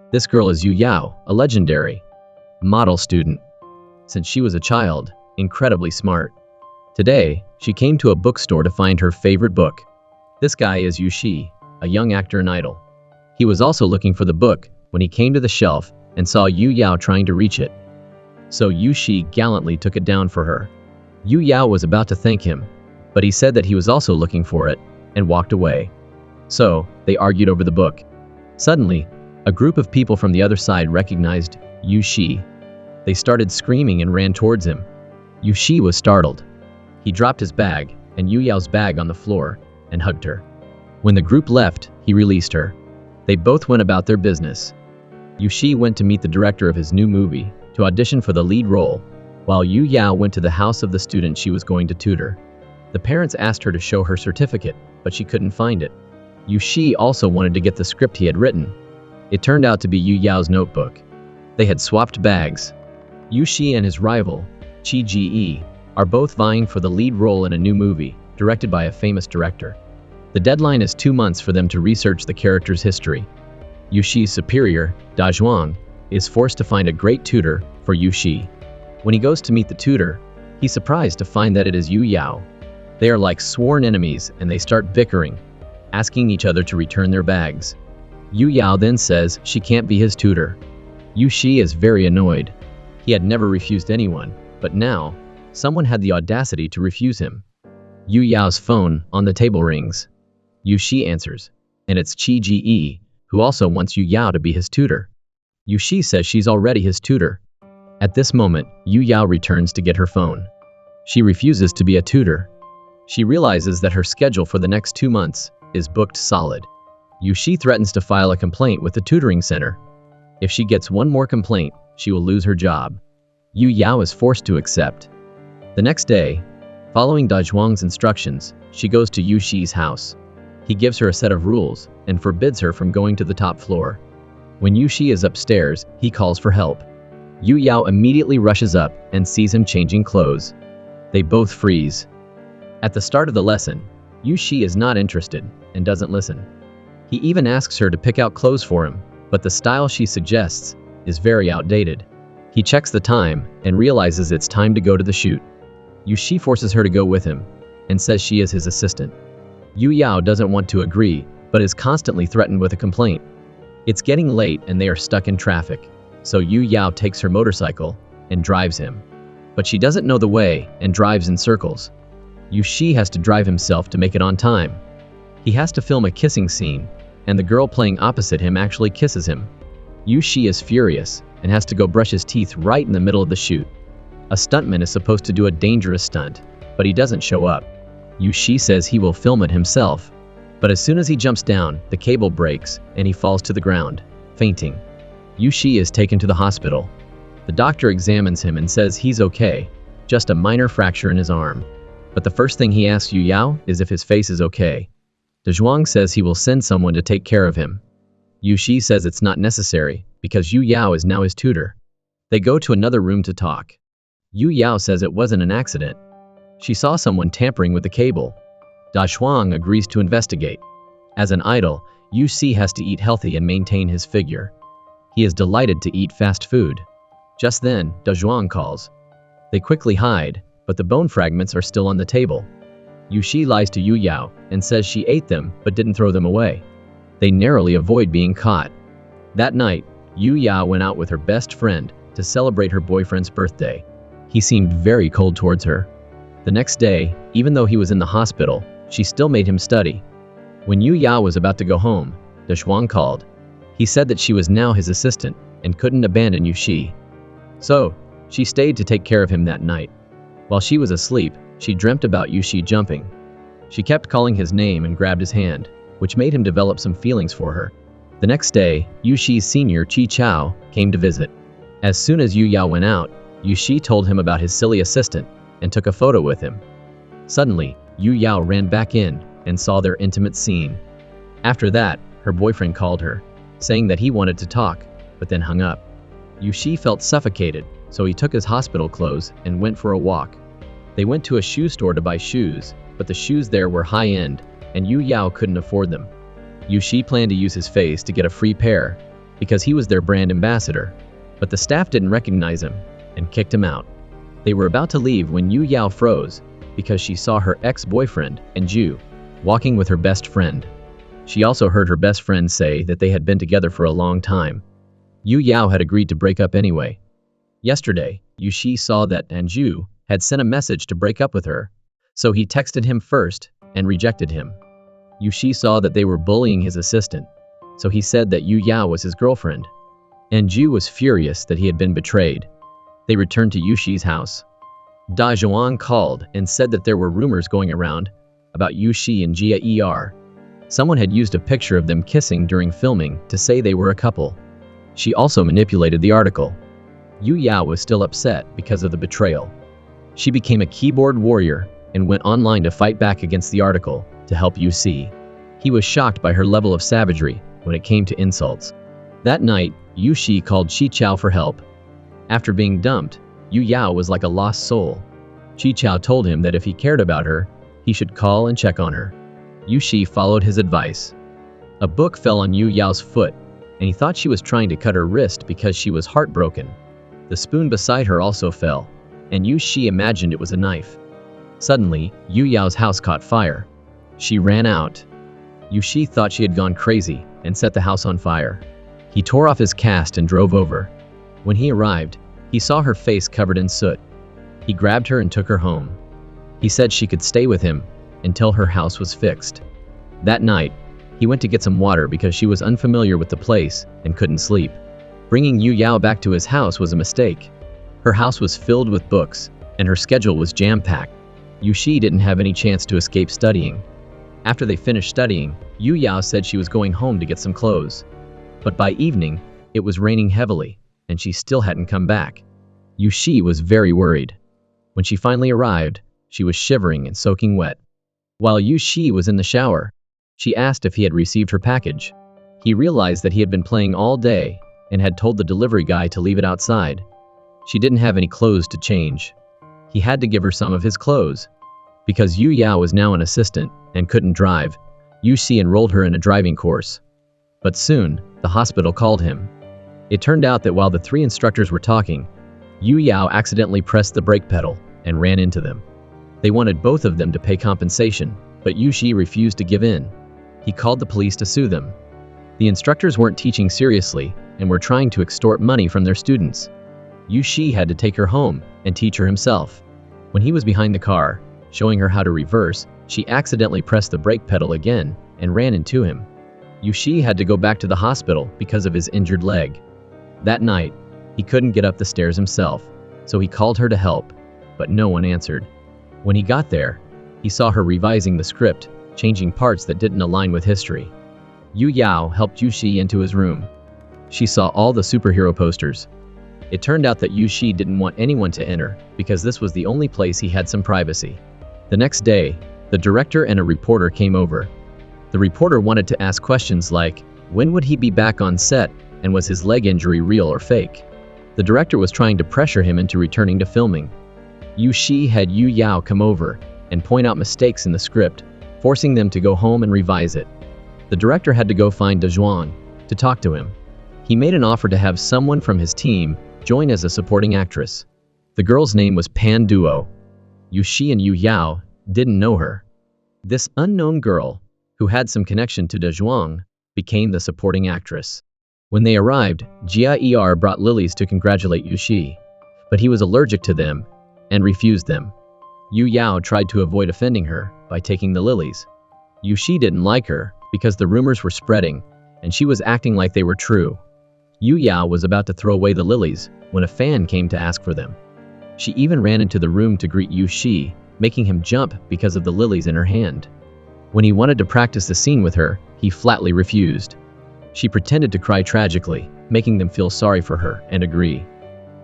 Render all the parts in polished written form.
This girl is Yu Yao, a legendary model student. Since she was a child, incredibly smart. Today, she came to a bookstore to find her favorite book. This guy is Yu Shi, a young actor and idol. He was also looking for the book when he came to the shelf and saw Yu Yao trying to reach it. So Yu Shi gallantly took it down for her. Yu Yao was about to thank him, but he said that he was also looking for it and walked away. So, they argued over the book. Suddenly, a group of people from the other side recognized Yu Shi. They started screaming and ran towards him. Yu Shi was startled. He dropped his bag and Yu Yao's bag on the floor and hugged her. When the group left, he released her. They both went about their business. Yu Shi went to meet the director of his new movie to audition for the lead role, while Yu Yao went to the house of the student she was going to tutor. The parents asked her to show her certificate, but she couldn't find it. Yu Shi also wanted to get the script he had written. It turned out to be Yu Yao's notebook. They had swapped bags. Yu Shi and his rival, Chi Ge, are both vying for the lead role in a new movie, directed by a famous director. The deadline is 2 months for them to research the character's history. Yu Shi's superior, Da Zhuang, is forced to find a great tutor for Yu Shi. When he goes to meet the tutor, he's surprised to find that it is Yu Yao. They are like sworn enemies and they start bickering, asking each other to return their bags. Yu Yao then says she can't be his tutor. Yu Shi is very annoyed. He had never refused anyone, but now, someone had the audacity to refuse him. Yu Yao's phone on the table rings. Yu Shi answers, and it's Chi Ge, who also wants Yu Yao to be his tutor. Yu Shi says she's already his tutor. At this moment, Yu Yao returns to get her phone. She refuses to be a tutor. She realizes that her schedule for the next 2 months is booked solid. Yu Shi threatens to file a complaint with the tutoring center. If she gets one more complaint, she will lose her job. Yu Yao is forced to accept. The next day, following Da Zhuang's instructions, she goes to Yu Shi's house. He gives her a set of rules and forbids her from going to the top floor. When Yu Shi is upstairs, he calls for help. Yu Yao immediately rushes up and sees him changing clothes. They both freeze. At the start of the lesson, Yu Shi is not interested and doesn't listen. He even asks her to pick out clothes for him, but the style she suggests is very outdated. He checks the time and realizes it's time to go to the shoot. Yu Shi forces her to go with him and says she is his assistant. Yu Yao doesn't want to agree, but is constantly threatened with a complaint. It's getting late and they are stuck in traffic, so Yu Yao takes her motorcycle and drives him. But she doesn't know the way and drives in circles. Yu Shi has to drive himself to make it on time. He has to film a kissing scene, and the girl playing opposite him actually kisses him. Yu Shi is furious and has to go brush his teeth right in the middle of the shoot. A stuntman is supposed to do a dangerous stunt, but he doesn't show up. Yu Shi says he will film it himself, but as soon as he jumps down, the cable breaks and he falls to the ground, fainting. Yu Shi is taken to the hospital. The doctor examines him and says he's okay, just a minor fracture in his arm. But the first thing he asks Yu Yao is if his face is okay. Da Zhuang says he will send someone to take care of him. Yu Shi says it's not necessary, because Yu Yao is now his tutor. They go to another room to talk. Yu Yao says it wasn't an accident. She saw someone tampering with the cable. Da Zhuang agrees to investigate. As an idol, Yu Shi has to eat healthy and maintain his figure. He is delighted to eat fast food. Just then, Da Zhuang calls. They quickly hide, but the bone fragments are still on the table. Yu Shi lies to Yu Yao and says she ate them but didn't throw them away. They narrowly avoid being caught. That night, Yu Yao went out with her best friend to celebrate her boyfriend's birthday. He seemed very cold towards her. The next day, even though he was in the hospital, she still made him study. When Yu Yao was about to go home, Da Zhuang called. He said that she was now his assistant and couldn't abandon Yu Shi. So, she stayed to take care of him that night. While she was asleep, she dreamt about Yu Shi jumping. She kept calling his name and grabbed his hand, which made him develop some feelings for her. The next day, Yu Shi's senior Chi Chao came to visit. As soon as Yu Yao went out, Yu Shi told him about his silly assistant and took a photo with him. Suddenly, Yu Yao ran back in and saw their intimate scene. After that, her boyfriend called her, saying that he wanted to talk, but then hung up. Yu Shi felt suffocated, so he took his hospital clothes and went for a walk. They went to a shoe store to buy shoes, but the shoes there were high-end, and Yu Yao couldn't afford them. Yu Shi planned to use his face to get a free pair. because he was their brand ambassador, but the staff didn't recognize him and kicked him out. They were about to leave when Yu Yao froze because she saw her ex-boyfriend and Ju walking with her best friend. She also heard her best friend say that they had been together for a long time. Yu Yao had agreed to break up anyway. Yesterday, Yu Shi saw that Anju had sent a message to break up with her, so he texted him first and rejected him. Yu Shi saw that they were bullying his assistant, so he said that Yu Yao was his girlfriend. Anju was furious that he had been betrayed. They returned to Yu Shi's house. Da Zhuang called and said that there were rumors going around about Yu Shi and Jia Er. Someone had used a picture of them kissing during filming to say they were a couple. She also manipulated the article. Yu Yao was still upset because of the betrayal. She became a keyboard warrior and went online to fight back against the article to help Yu Shi. He was shocked by her level of savagery when it came to insults. That night, Yu Shi called Chi Chao for help. After being dumped, Yu Yao was like a lost soul. Chi Chao told him that if he cared about her, he should call and check on her. Yu Shi followed his advice. A book fell on Yu Yao's foot, and he thought she was trying to cut her wrist because she was heartbroken. The spoon beside her also fell, and Yu Shi imagined it was a knife. Suddenly, Yu Yao's house caught fire. She ran out. Yu Shi thought she had gone crazy and set the house on fire. He tore off his cast and drove over. When he arrived, he saw her face covered in soot. He grabbed her and took her home. He said she could stay with him until her house was fixed. That night, he went to get some water because she was unfamiliar with the place and couldn't sleep. Bringing Yu Yao back to his house was a mistake. Her house was filled with books, and her schedule was jam-packed. Yu Shi didn't have any chance to escape studying. After they finished studying, Yu Yao said she was going home to get some clothes. But by evening, it was raining heavily, and she still hadn't come back. Yu Shi was very worried. When she finally arrived, she was shivering and soaking wet. While Yu Shi was in the shower, she asked if he had received her package. He realized that he had been playing all day and had told the delivery guy to leave it outside. She didn't have any clothes to change. He had to give her some of his clothes. Because Yu Yao was now an assistant and couldn't drive, Yu Shi enrolled her in a driving course. But soon, the hospital called him. It turned out that while the three instructors were talking, Yu Yao accidentally pressed the brake pedal and ran into them. They wanted both of them to pay compensation, but Yu Shi refused to give in. He called the police to sue them. The instructors weren't teaching seriously and were trying to extort money from their students. Yu Shi had to take her home and teach her himself. When he was behind the car, showing her how to reverse, she accidentally pressed the brake pedal again and ran into him. Yu Shi had to go back to the hospital because of his injured leg. That night, he couldn't get up the stairs himself, so he called her to help, but no one answered. When he got there, he saw her revising the script, changing parts that didn't align with history. Yu Yao helped Yu Shi into his room. She saw all the superhero posters. It turned out that Yu Shi didn't want anyone to enter because this was the only place he had some privacy. The next day, the director and a reporter came over. The reporter wanted to ask questions like, when would he be back on set, and was his leg injury real or fake? The director was trying to pressure him into returning to filming. Yu Shi had Yu Yao come over and point out mistakes in the script, forcing them to go home and revise it. The director had to go find Da Zhuang to talk to him. He made an offer to have someone from his team join as a supporting actress. The girl's name was Pan Duo. Yu Shi and Yu Yao didn't know her. This unknown girl, who had some connection to Da Zhuang, became the supporting actress. When they arrived, Jia Er brought lilies to congratulate Yu Shi, but he was allergic to them and refused them. Yu Yao tried to avoid offending her by taking the lilies. Yu Shi didn't like her because the rumors were spreading and she was acting like they were true. Yu Yao was about to throw away the lilies when a fan came to ask for them. She even ran into the room to greet Yu Shi, making him jump because of the lilies in her hand. When he wanted to practice the scene with her, he flatly refused. She pretended to cry tragically, making them feel sorry for her and agree.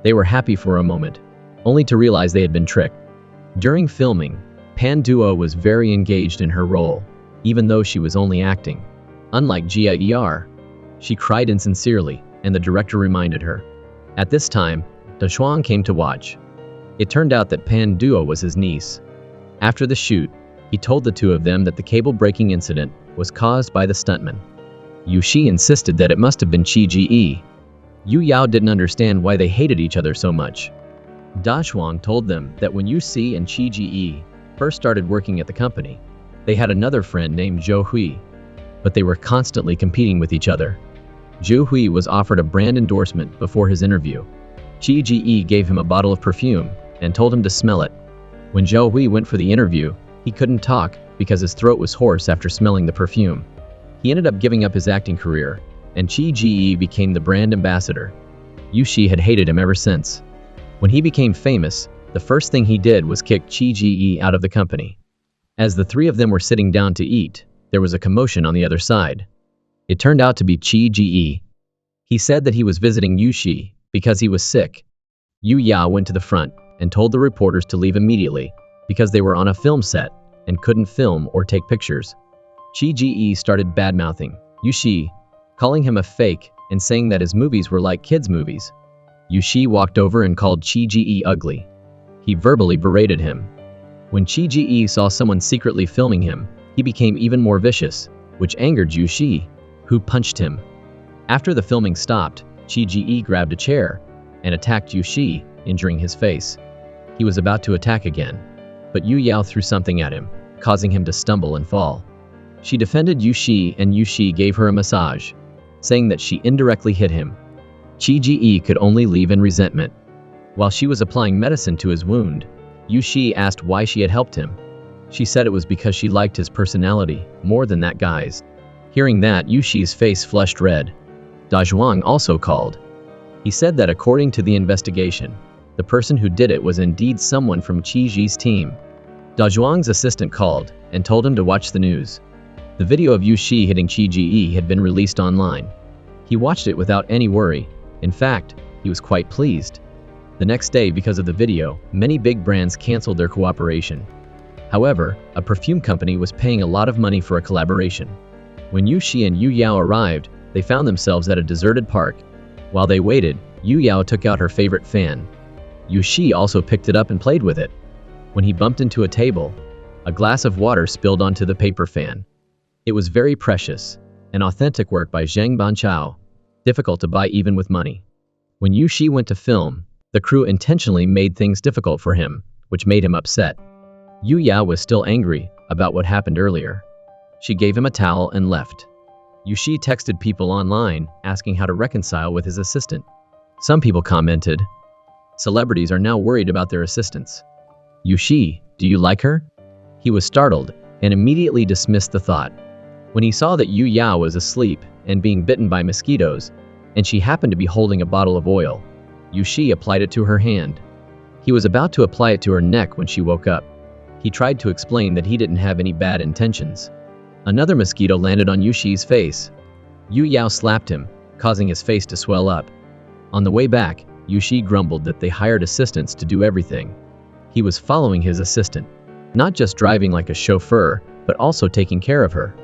They were happy for a moment, only to realize they had been tricked. During filming, Pan Duo was very engaged in her role, even though she was only acting. Unlike Jia Er, she cried insincerely, and the director reminded her. At this time, Da Zhuang came to watch. It turned out that Pan Duo was his niece. After the shoot, he told the two of them that the cable breaking incident was caused by the stuntman. Yu Shi insisted that it must have been Qi Ji. Yu Yao didn't understand why they hated each other so much. Da Shuang told them that when Yu Shi and Qi Ji first started working at the company, they had another friend named Zhou Hui, but they were constantly competing with each other. Zhou Hui was offered a brand endorsement before his interview. Qi Ji gave him a bottle of perfume and told him to smell it. When Zhou Hui went for the interview, he couldn't talk because his throat was hoarse after smelling the perfume. He ended up giving up his acting career, and Qi Ji became the brand ambassador. Yu Shi had hated him ever since. When he became famous, the first thing he did was kick Qi Ji out of the company. As the three of them were sitting down to eat, there was a commotion on the other side. It turned out to be Qi Ji. He said that he was visiting Yu Shi because he was sick. Yu Yao went to the front and told the reporters to leave immediately because they were on a film set and couldn't film or take pictures. Qi Ji started bad-mouthing Yu Shi, calling him a fake and saying that his movies were like kids' movies. Yu Shi walked over and called Qi Ji ugly. He verbally berated him. When Qi Ji saw someone secretly filming him, he became even more vicious, which angered Yu Shi, who punched him. After the filming stopped, Qi Ji grabbed a chair and attacked Yu Shi, injuring his face. He was about to attack again, but Yu Yao threw something at him, causing him to stumble and fall. She defended Yu Shi and Yu Shi gave her a massage, saying that she indirectly hit him. Qi Ji could only leave in resentment. While she was applying medicine to his wound, Yu Shi asked why she had helped him. She said it was because she liked his personality more than that guy's. Hearing that, Yu Shi's face flushed red. Da Zhuang also called. He said that according to the investigation, the person who did it was indeed someone from Qi Ji's team. Da Zhuang's assistant called and told him to watch the news. The video of Yu Shi hitting Qi Ji had been released online. He watched it without any worry. In fact, he was quite pleased. The next day, because of the video, many big brands canceled their cooperation. However, a perfume company was paying a lot of money for a collaboration. When Yu Shi and Yu Yao arrived, they found themselves at a deserted park. While they waited, Yu Yao took out her favorite fan. Yu Shi also picked it up and played with it. When he bumped into a table, a glass of water spilled onto the paper fan. It was very precious, an authentic work by Zheng Banchao, difficult to buy even with money. When Yu Shi went to film, the crew intentionally made things difficult for him, which made him upset. Yu Yao was still angry about what happened earlier. She gave him a towel and left. Yu Shi texted people online asking how to reconcile with his assistant. Some people commented, "Celebrities are now worried about their assistants. Yu Shi, do you like her?" He was startled and immediately dismissed the thought. When he saw that Yu Yao was asleep and being bitten by mosquitoes, and she happened to be holding a bottle of oil, Yu Shi applied it to her hand. He was about to apply it to her neck when she woke up. He tried to explain that he didn't have any bad intentions. Another mosquito landed on Yu Shi's face. Yu Yao slapped him, causing his face to swell up. On the way back, Yu Shi grumbled that they hired assistants to do everything. He was following his assistant, not just driving like a chauffeur, but also taking care of her.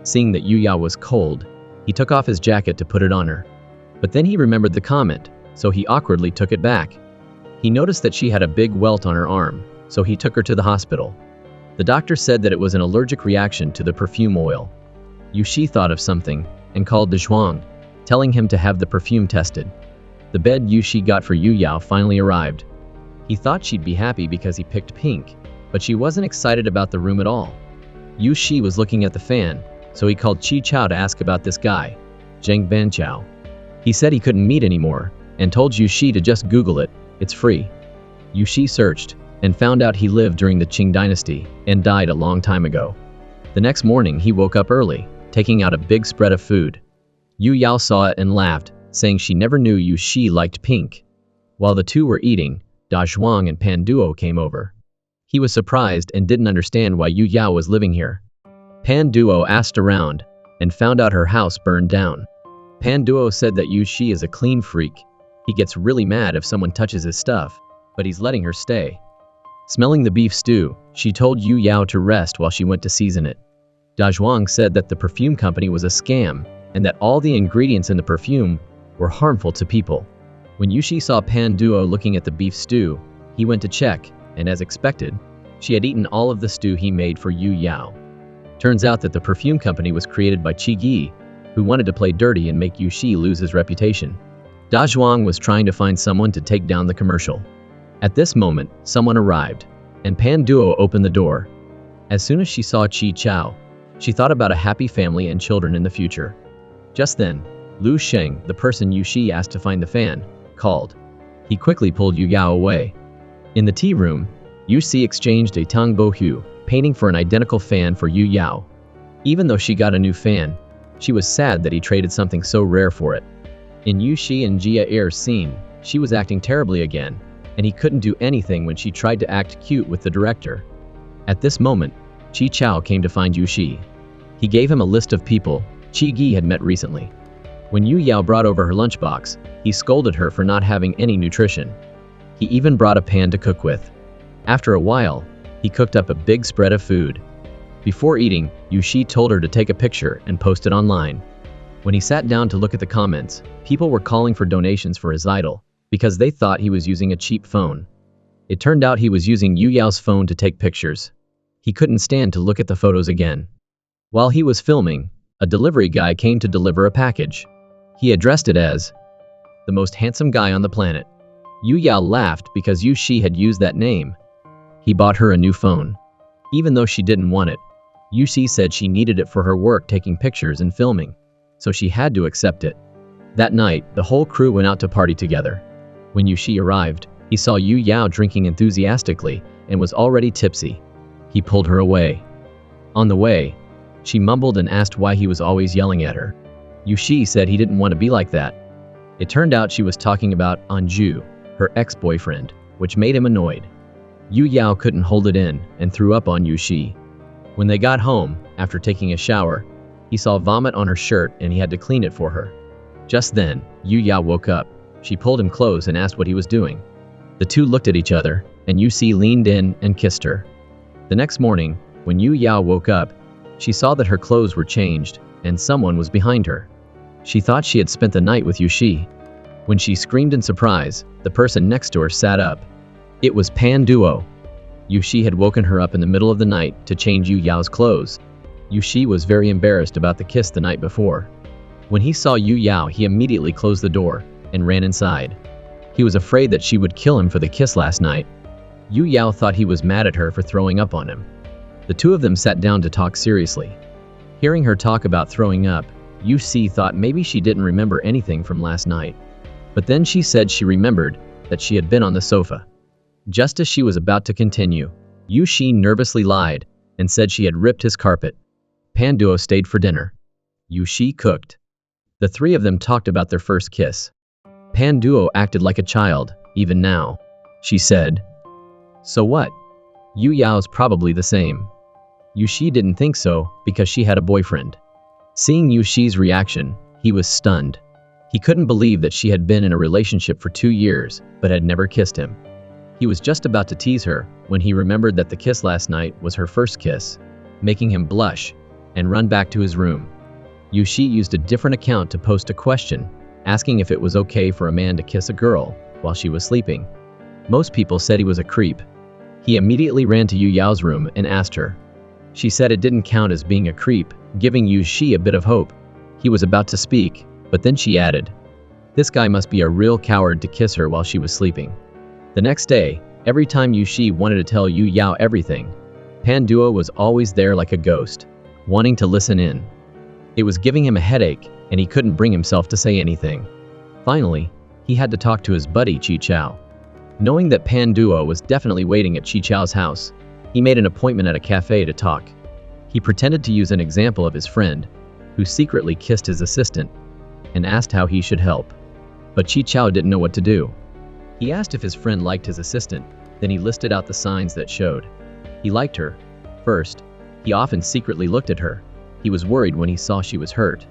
Seeing that Yu Yao was cold, he took off his jacket to put it on her. But then he remembered the comment, so he awkwardly took it back. He noticed that she had a big welt on her arm, so he took her to the hospital. The doctor said that it was an allergic reaction to the perfume oil. Yu Shi thought of something and called Da Zhuang, telling him to have the perfume tested. The bed Yu Shi got for Yu Yao finally arrived. He thought she'd be happy because he picked pink, but she wasn't excited about the room at all. Yu Shi was looking at the fan, so he called Chi Chao to ask about this guy, Zheng Banchao. He said he couldn't meet anymore, and told Yu Shi to just Google it, it's free. Yu Shi searched, and found out he lived during the Qing dynasty, and died a long time ago. The next morning he woke up early, taking out a big spread of food. Yu Yao saw it and laughed, saying she never knew Yu Shi liked pink. While the two were eating, Da Zhuang and Pan Duo came over. He was surprised and didn't understand why Yu Yao was living here. Pan Duo asked around, and found out her house burned down. Pan Duo said that Yu Shi is a clean freak. He gets really mad if someone touches his stuff, but he's letting her stay. Smelling the beef stew, she told Yu Yao to rest while she went to season it. Da Zhuang said that the perfume company was a scam, and that all the ingredients in the perfume were harmful to people. When Yu Shi saw Pan Duo looking at the beef stew, he went to check, and as expected, she had eaten all of the stew he made for Yu Yao. Turns out that the perfume company was created by Qi Ji, who wanted to play dirty and make Yushi lose his reputation. Da Zhuang was trying to find someone to take down the commercial. At this moment, someone arrived, and Pan Duo opened the door. As soon as she saw Qi Chao, she thought about a happy family and children in the future. Just then, Lu Sheng, the person Yushi asked to find the fan, called. He quickly pulled Yu Yao away. In the tea room, Yushi exchanged a Tang Bo Hu painting for an identical fan for Yu Yao. Even though she got a new fan, she was sad that he traded something so rare for it. In Yushi and Jia Er's scene, she was acting terribly again, and he couldn't do anything when she tried to act cute with the director. At this moment, Qi Chao came to find Yushi. He gave him a list of people Qi Gi had met recently. When Yu Yao brought over her lunchbox, he scolded her for not having any nutrition. He even brought a pan to cook with. After a while, he cooked up a big spread of food. Before eating, Yushi told her to take a picture and post it online. When he sat down to look at the comments, people were calling for donations for his idol, because they thought he was using a cheap phone. It turned out he was using Yu Yao's phone to take pictures. He couldn't stand to look at the photos again. While he was filming, a delivery guy came to deliver a package. He addressed it as the most handsome guy on the planet. Yu Yao laughed because Yushi had used that name. He bought her a new phone. Even though she didn't want it, Yushi said she needed it for her work taking pictures and filming, so she had to accept it. That night, the whole crew went out to party together. When Yushi arrived, he saw Yu Yao drinking enthusiastically and was already tipsy. He pulled her away. On the way, she mumbled and asked why he was always yelling at her. Yushi said he didn't want to be like that. It turned out she was talking about Anju, her ex-boyfriend, which made him annoyed. Yu Yao couldn't hold it in and threw up on Yushi. When they got home, after taking a shower, he saw vomit on her shirt and he had to clean it for her. Just then, Yu Yao woke up. She pulled him close and asked what he was doing. The two looked at each other, and Yushi leaned in and kissed her. The next morning, when Yu Yao woke up, she saw that her clothes were changed, and someone was behind her. She thought she had spent the night with Yushi. When she screamed in surprise, the person next to her sat up. It was Pan Duo. Yushi had woken her up in the middle of the night to change Yu Yao's clothes. Yushi was very embarrassed about the kiss the night before. When he saw Yu Yao, he immediately closed the door and ran inside. He was afraid that she would kill him for the kiss last night. Yu Yao thought he was mad at her for throwing up on him. The two of them sat down to talk seriously. Hearing her talk about throwing up, Yushi thought maybe she didn't remember anything from last night. But then she said she remembered that she had been on the sofa. Just as she was about to continue, Yushi nervously lied and said she had ripped his carpet. Pan Duo stayed for dinner. Yushi cooked. The three of them talked about their first kiss. Pan Duo acted like a child, even now. She said, "So what? Yu Yao's probably the same." Yushi didn't think so because she had a boyfriend. Seeing Yushi's reaction, he was stunned. He couldn't believe that she had been in a relationship for 2 years, but had never kissed him. He was just about to tease her when he remembered that the kiss last night was her first kiss, making him blush and run back to his room. Yushi used a different account to post a question, asking if it was okay for a man to kiss a girl while she was sleeping. Most people said he was a creep. He immediately ran to Yu Yao's room and asked her. She said it didn't count as being a creep, giving Yushi a bit of hope. He was about to speak, but then she added, "This guy must be a real coward to kiss her while she was sleeping." The next day, every time Yushi wanted to tell Yu Yao everything, Pan Duo was always there like a ghost, wanting to listen in. It was giving him a headache, and he couldn't bring himself to say anything. Finally, he had to talk to his buddy Qi Chao. Knowing that Pan Duo was definitely waiting at Qi Chao's house, he made an appointment at a cafe to talk. He pretended to use an example of his friend, who secretly kissed his assistant, and asked how he should help. But Qi Chao didn't know what to do. He asked if his friend liked his assistant, then he listed out the signs that showed he liked her. First, he often secretly looked at her. He was worried when he saw she was hurt.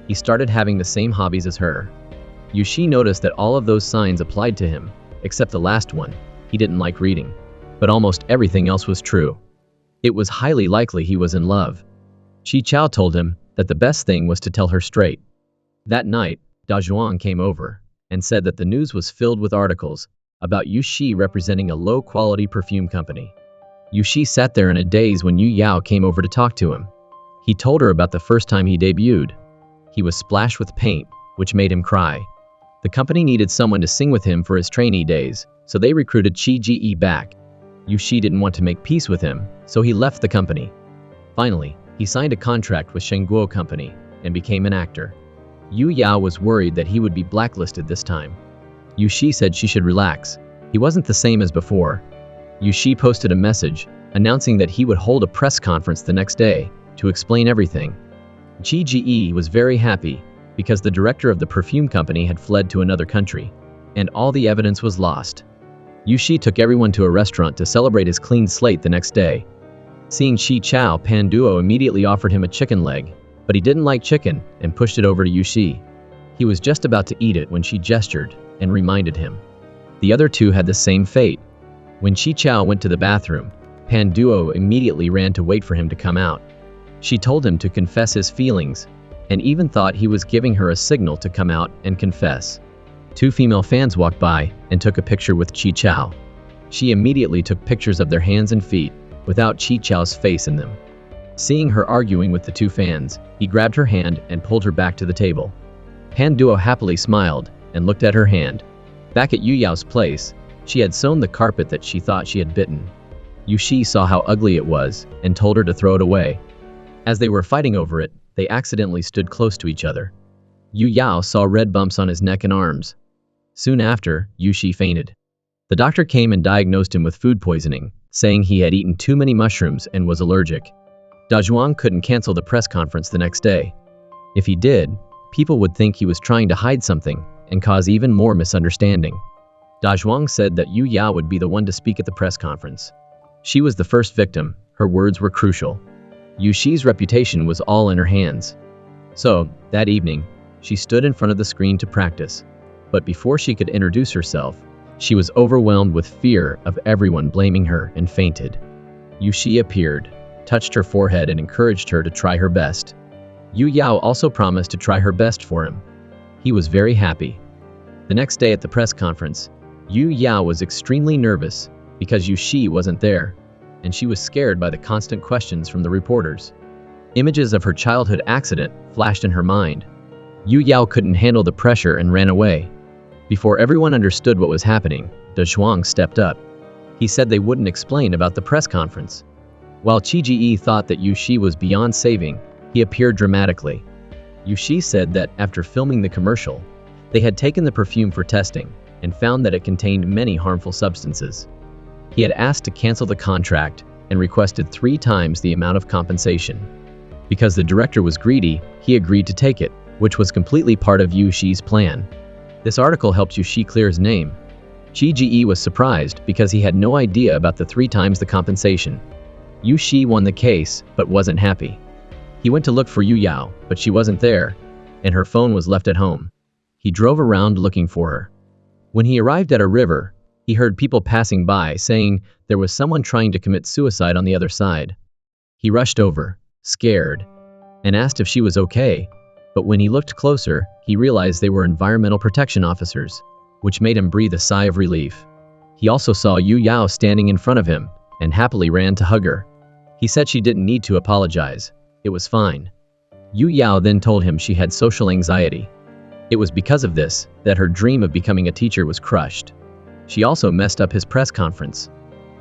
He started having the same hobbies as her. Yushi noticed that all of those signs applied to him, except the last one. He didn't like reading. But almost everything else was true. It was highly likely he was in love. Qi Chao told him that the best thing was to tell her straight. That night, Da Zhuang came over and said that the news was filled with articles about Yushi representing a low-quality perfume company. Yushi sat there in a daze when Yu Yao came over to talk to him. He told her about the first time he debuted. He was splashed with paint, which made him cry. The company needed someone to sing with him for his trainee days, so they recruited Chi Ji back. Yu Shi didn't want to make peace with him, so he left the company. Finally, he signed a contract with Shengguo Company and became an actor. Yu Yao was worried that he would be blacklisted this time. Yu Shi said she should relax. He wasn't the same as before. Yu Shi posted a message announcing that he would hold a press conference the next day to explain everything. Chi Ji was very happy because the director of the perfume company had fled to another country, and all the evidence was lost. Yu Shi took everyone to a restaurant to celebrate his clean slate the next day. Seeing Shi Chao, Pan Duo immediately offered him a chicken leg, but he didn't like chicken and pushed it over to Yu Shi. He was just about to eat it when she gestured and reminded him. The other two had the same fate. When Shi Chao went to the bathroom, Pan Duo immediately ran to wait for him to come out. She told him to confess his feelings, and even thought he was giving her a signal to come out and confess. Two female fans walked by and took a picture with Chi Chao. She immediately took pictures of their hands and feet, without Chi Chao's face in them. Seeing her arguing with the two fans, he grabbed her hand and pulled her back to the table. Pan Duo happily smiled and looked at her hand. Back at Yu Yao's place, she had sewn the carpet that she thought she had bitten. Yu Shi saw how ugly it was and told her to throw it away. As they were fighting over it, they accidentally stood close to each other. Yu Yao saw red bumps on his neck and arms. Soon after, Yu Shi fainted. The doctor came and diagnosed him with food poisoning, saying he had eaten too many mushrooms and was allergic. Da Zhuang couldn't cancel the press conference the next day. If he did, people would think he was trying to hide something and cause even more misunderstanding. Da Zhuang said that Yu Yao would be the one to speak at the press conference. She was the first victim, her words were crucial. Yu Shi's reputation was all in her hands. So, that evening, she stood in front of the screen to practice. But before she could introduce herself, she was overwhelmed with fear of everyone blaming her and fainted. Yu Shi appeared, touched her forehead and encouraged her to try her best. Yu Yao also promised to try her best for him. He was very happy. The next day at the press conference, Yu Yao was extremely nervous because Yu Shi wasn't there, and she was scared by the constant questions from the reporters. Images of her childhood accident flashed in her mind. Yu Yao couldn't handle the pressure and ran away. Before everyone understood what was happening, Da Zhuang stepped up. He said they wouldn't explain about the press conference. While Chi Ji thought that Yu Shi was beyond saving, he appeared dramatically. Yu Shi said that after filming the commercial, they had taken the perfume for testing and found that it contained many harmful substances. He had asked to cancel the contract and requested 3 times the amount of compensation. Because the director was greedy, he agreed to take it, which was completely part of Yu Shi's plan. This article helped Yu Shi clear his name. Chi Ji was surprised because he had no idea about the 3 times the compensation. Yu Shi won the case, but wasn't happy. He went to look for Yu Yao, but she wasn't there, and her phone was left at home. He drove around looking for her. When he arrived at a river, he heard people passing by saying there was someone trying to commit suicide on the other side. He rushed over, scared, and asked if she was okay, but when he looked closer, he realized they were environmental protection officers, which made him breathe a sigh of relief. He also saw Yu Yao standing in front of him and happily ran to hug her. He said she didn't need to apologize. It was fine. Yu Yao then told him she had social anxiety. It was because of this that her dream of becoming a teacher was crushed. She also messed up his press conference.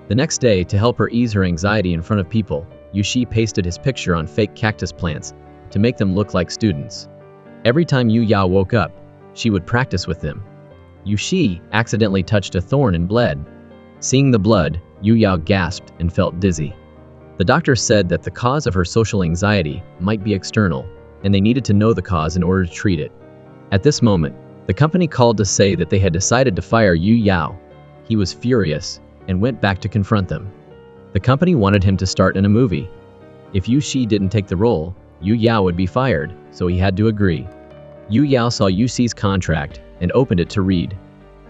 The next day, to help her ease her anxiety in front of people, Yu Shi pasted his picture on fake cactus plants to make them look like students. Every time Yu Yao woke up, she would practice with them. Yu Shi accidentally touched a thorn and bled. Seeing the blood, Yu Yao gasped and felt dizzy. The doctor said that the cause of her social anxiety might be external, and they needed to know the cause in order to treat it. At this moment, the company called to say that they had decided to fire Yu Yao. He was furious and went back to confront them. The company wanted him to start in a movie. If Yu Shi didn't take the role, Yu Yao would be fired, so he had to agree. Yu Yao saw Yu Shi's contract and opened it to read.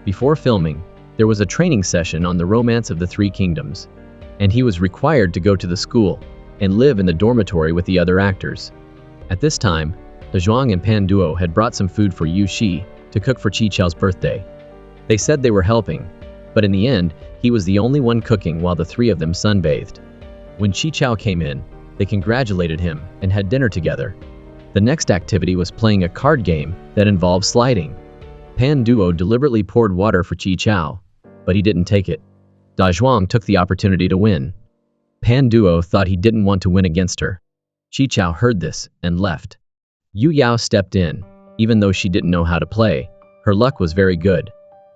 Before filming, there was a training session on the romance of the 3 kingdoms, and he was required to go to the school and live in the dormitory with the other actors. At this time, Da Zhuang and Pan Duo had brought some food for Yu Shi to cook for Chi Chao's birthday. They said they were helping, but in the end, he was the only one cooking while the 3 of them sunbathed. When Chi Chao came in, they congratulated him and had dinner together. The next activity was playing a card game that involved sliding. Pan Duo deliberately poured water for Chi Chao, but he didn't take it. Da Zhuang took the opportunity to win. Pan Duo thought he didn't want to win against her. Chi Chao heard this and left. Yu Yao stepped in. Even though she didn't know how to play, her luck was very good.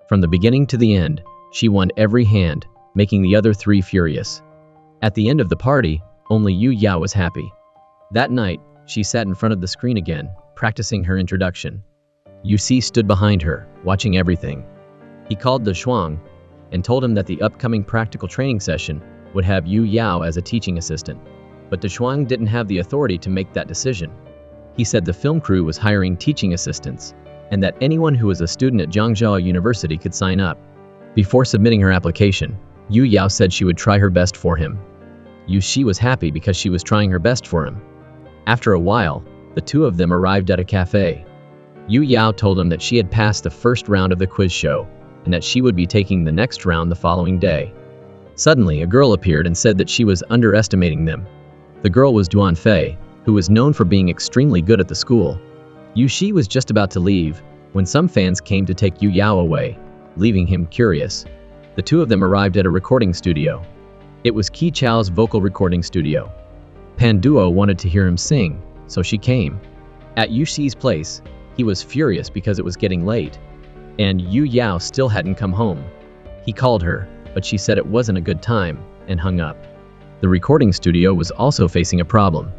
From the beginning to the end, she won every hand, making the other three furious. At the end of the party, only Yu Yao was happy. That night, she sat in front of the screen again, practicing her introduction. Yu Xi stood behind her, watching everything. He called De Shuang and told him that the upcoming practical training session would have Yu Yao as a teaching assistant. But De Shuang didn't have the authority to make that decision. He said the film crew was hiring teaching assistants, and that anyone who was a student at Zhangzhou University could sign up. Before submitting her application, Yu Yao said she would try her best for him. Yu Xi was happy because she was trying her best for him. After a while, the two of them arrived at a cafe. Yu Yao told him that she had passed the first round of the quiz show, and that she would be taking the next round the following day. Suddenly, a girl appeared and said that she was underestimating them. The girl was Duan Fei, who was known for being extremely good at the school. Yu Xi was just about to leave, when some fans came to take Yu Yao away, leaving him curious. The two of them arrived at a recording studio. It was Qi Chao's vocal recording studio. Pan Duo wanted to hear him sing, so she came. At Yu Xi's place, he was furious because it was getting late, and Yu Yao still hadn't come home. He called her, but she said it wasn't a good time, and hung up. The recording studio was also facing a problem.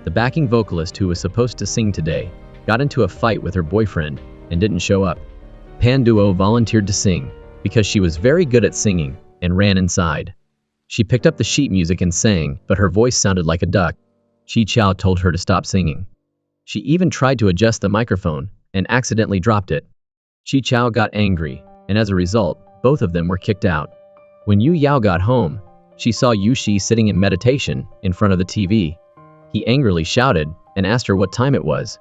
The backing vocalist who was supposed to sing today got into a fight with her boyfriend and didn't show up. Pan Duo volunteered to sing because she was very good at singing and ran inside. She picked up the sheet music and sang, but her voice sounded like a duck. Chi Chao told her to stop singing. She even tried to adjust the microphone and accidentally dropped it. Chi Chao got angry, and as a result, both of them were kicked out. When Yu Yao got home, she saw Yu Xi sitting in meditation in front of the TV. He angrily shouted and asked her what time it was.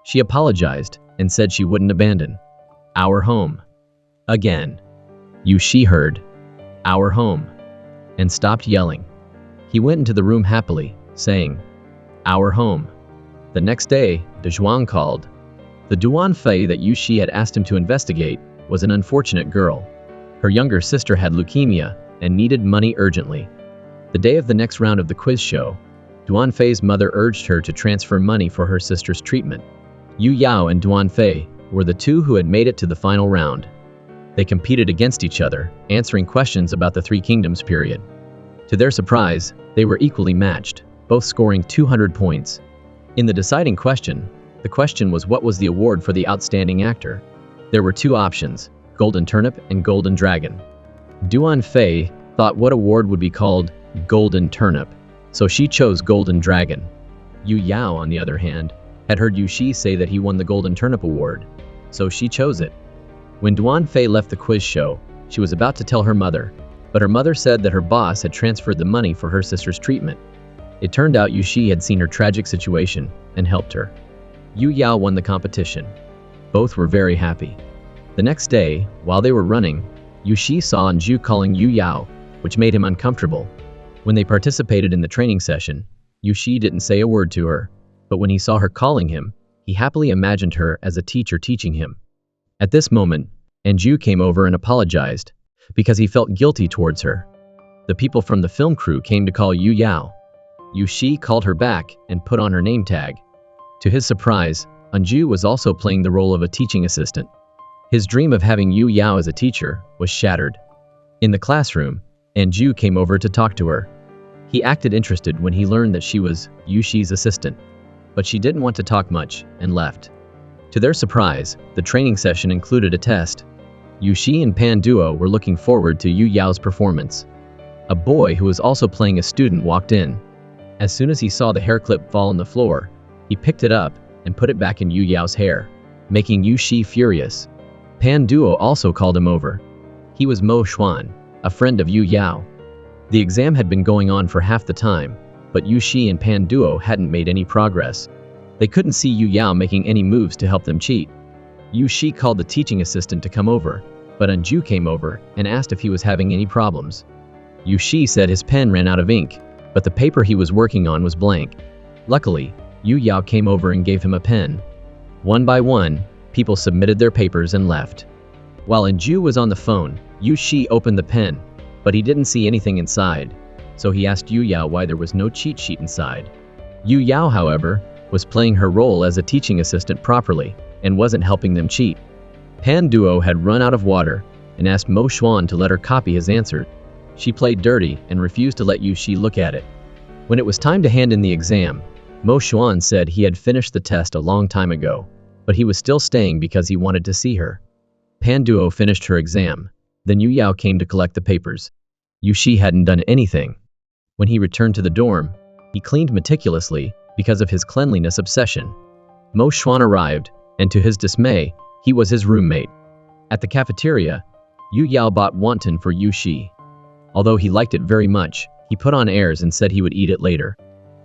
She apologized and said she wouldn't abandon our home. Again, Yu Xi heard our home and stopped yelling. He went into the room happily, saying, our home. The next day, De Zhuang called. The Duan Fei that Yu Xi had asked him to investigate was an unfortunate girl. Her younger sister had leukemia and needed money urgently. The day of the next round of the quiz show, Duan Fei's mother urged her to transfer money for her sister's treatment. Yu Yao and Duan Fei were the two who had made it to the final round. They competed against each other, answering questions about the Three Kingdoms period. To their surprise, they were equally matched, both scoring 200 points. In the deciding question, the question was what was the award for the outstanding actor. There were two options, Golden Turnip and Golden Dragon. Duan Fei thought what award would be called Golden Turnip, so she chose Golden Dragon. Yu Yao, on the other hand, had heard Yu Xi say that he won the Golden Turnip award, so she chose it. When Duan Fei left the quiz show, she was about to tell her mother, but her mother said that her boss had transferred the money for her sister's treatment. It turned out Yu Xi had seen her tragic situation and helped her. Yu Yao won the competition. Both were very happy. The next day, while they were running, Yu Xi saw Anju calling Yu Yao, which made him uncomfortable. When they participated in the training session, Yu Xi didn't say a word to her, but when he saw her calling him, he happily imagined her as a teacher teaching him. At this moment, Anju came over and apologized, because he felt guilty towards her. The people from the film crew came to call Yu Yao. Yu Xi called her back and put on her name tag. To his surprise, Anju was also playing the role of a teaching assistant. His dream of having Yu Yao as a teacher was shattered. In the classroom, Anju came over to talk to her. He acted interested when he learned that she was Yu Xi's assistant, but she didn't want to talk much and left. To their surprise, the training session included a test. Yu Xi and Pan Duo were looking forward to Yu Yao's performance. A boy who was also playing a student walked in. As soon as he saw the hair clip fall on the floor, he picked it up and put it back in Yu Yao's hair, making Yu Xi furious. Pan Duo also called him over. He was Mo Xuan, a friend of Yu Yao. The exam had been going on for half the time, but Yu Xi and Pan Duo hadn't made any progress. They couldn't see Yu Yao making any moves to help them cheat. Yu Xi called the teaching assistant to come over, but Anju came over and asked if he was having any problems. Yu Xi said his pen ran out of ink, but the paper he was working on was blank. Luckily, Yu Yao came over and gave him a pen. One by one, people submitted their papers and left. While Ju was on the phone, Yu Shi opened the pen, but he didn't see anything inside, so he asked Yu Yao why there was no cheat sheet inside. Yu Yao, however, was playing her role as a teaching assistant properly and wasn't helping them cheat. Pan Duo had run out of water and asked Mo Xuan to let her copy his answer. She played dirty and refused to let Yu Shi look at it. When it was time to hand in the exam, Mo Xuan said he had finished the test a long time ago, but he was still staying because he wanted to see her. Pan Duo finished her exam. Then Yu Yao came to collect the papers. Yu Shi hadn't done anything. When he returned to the dorm, he cleaned meticulously because of his cleanliness obsession. Mo Xuan arrived, and to his dismay, he was his roommate. At the cafeteria, Yu Yao bought wonton for Yu Shi. Although he liked it very much, he put on airs and said he would eat it later.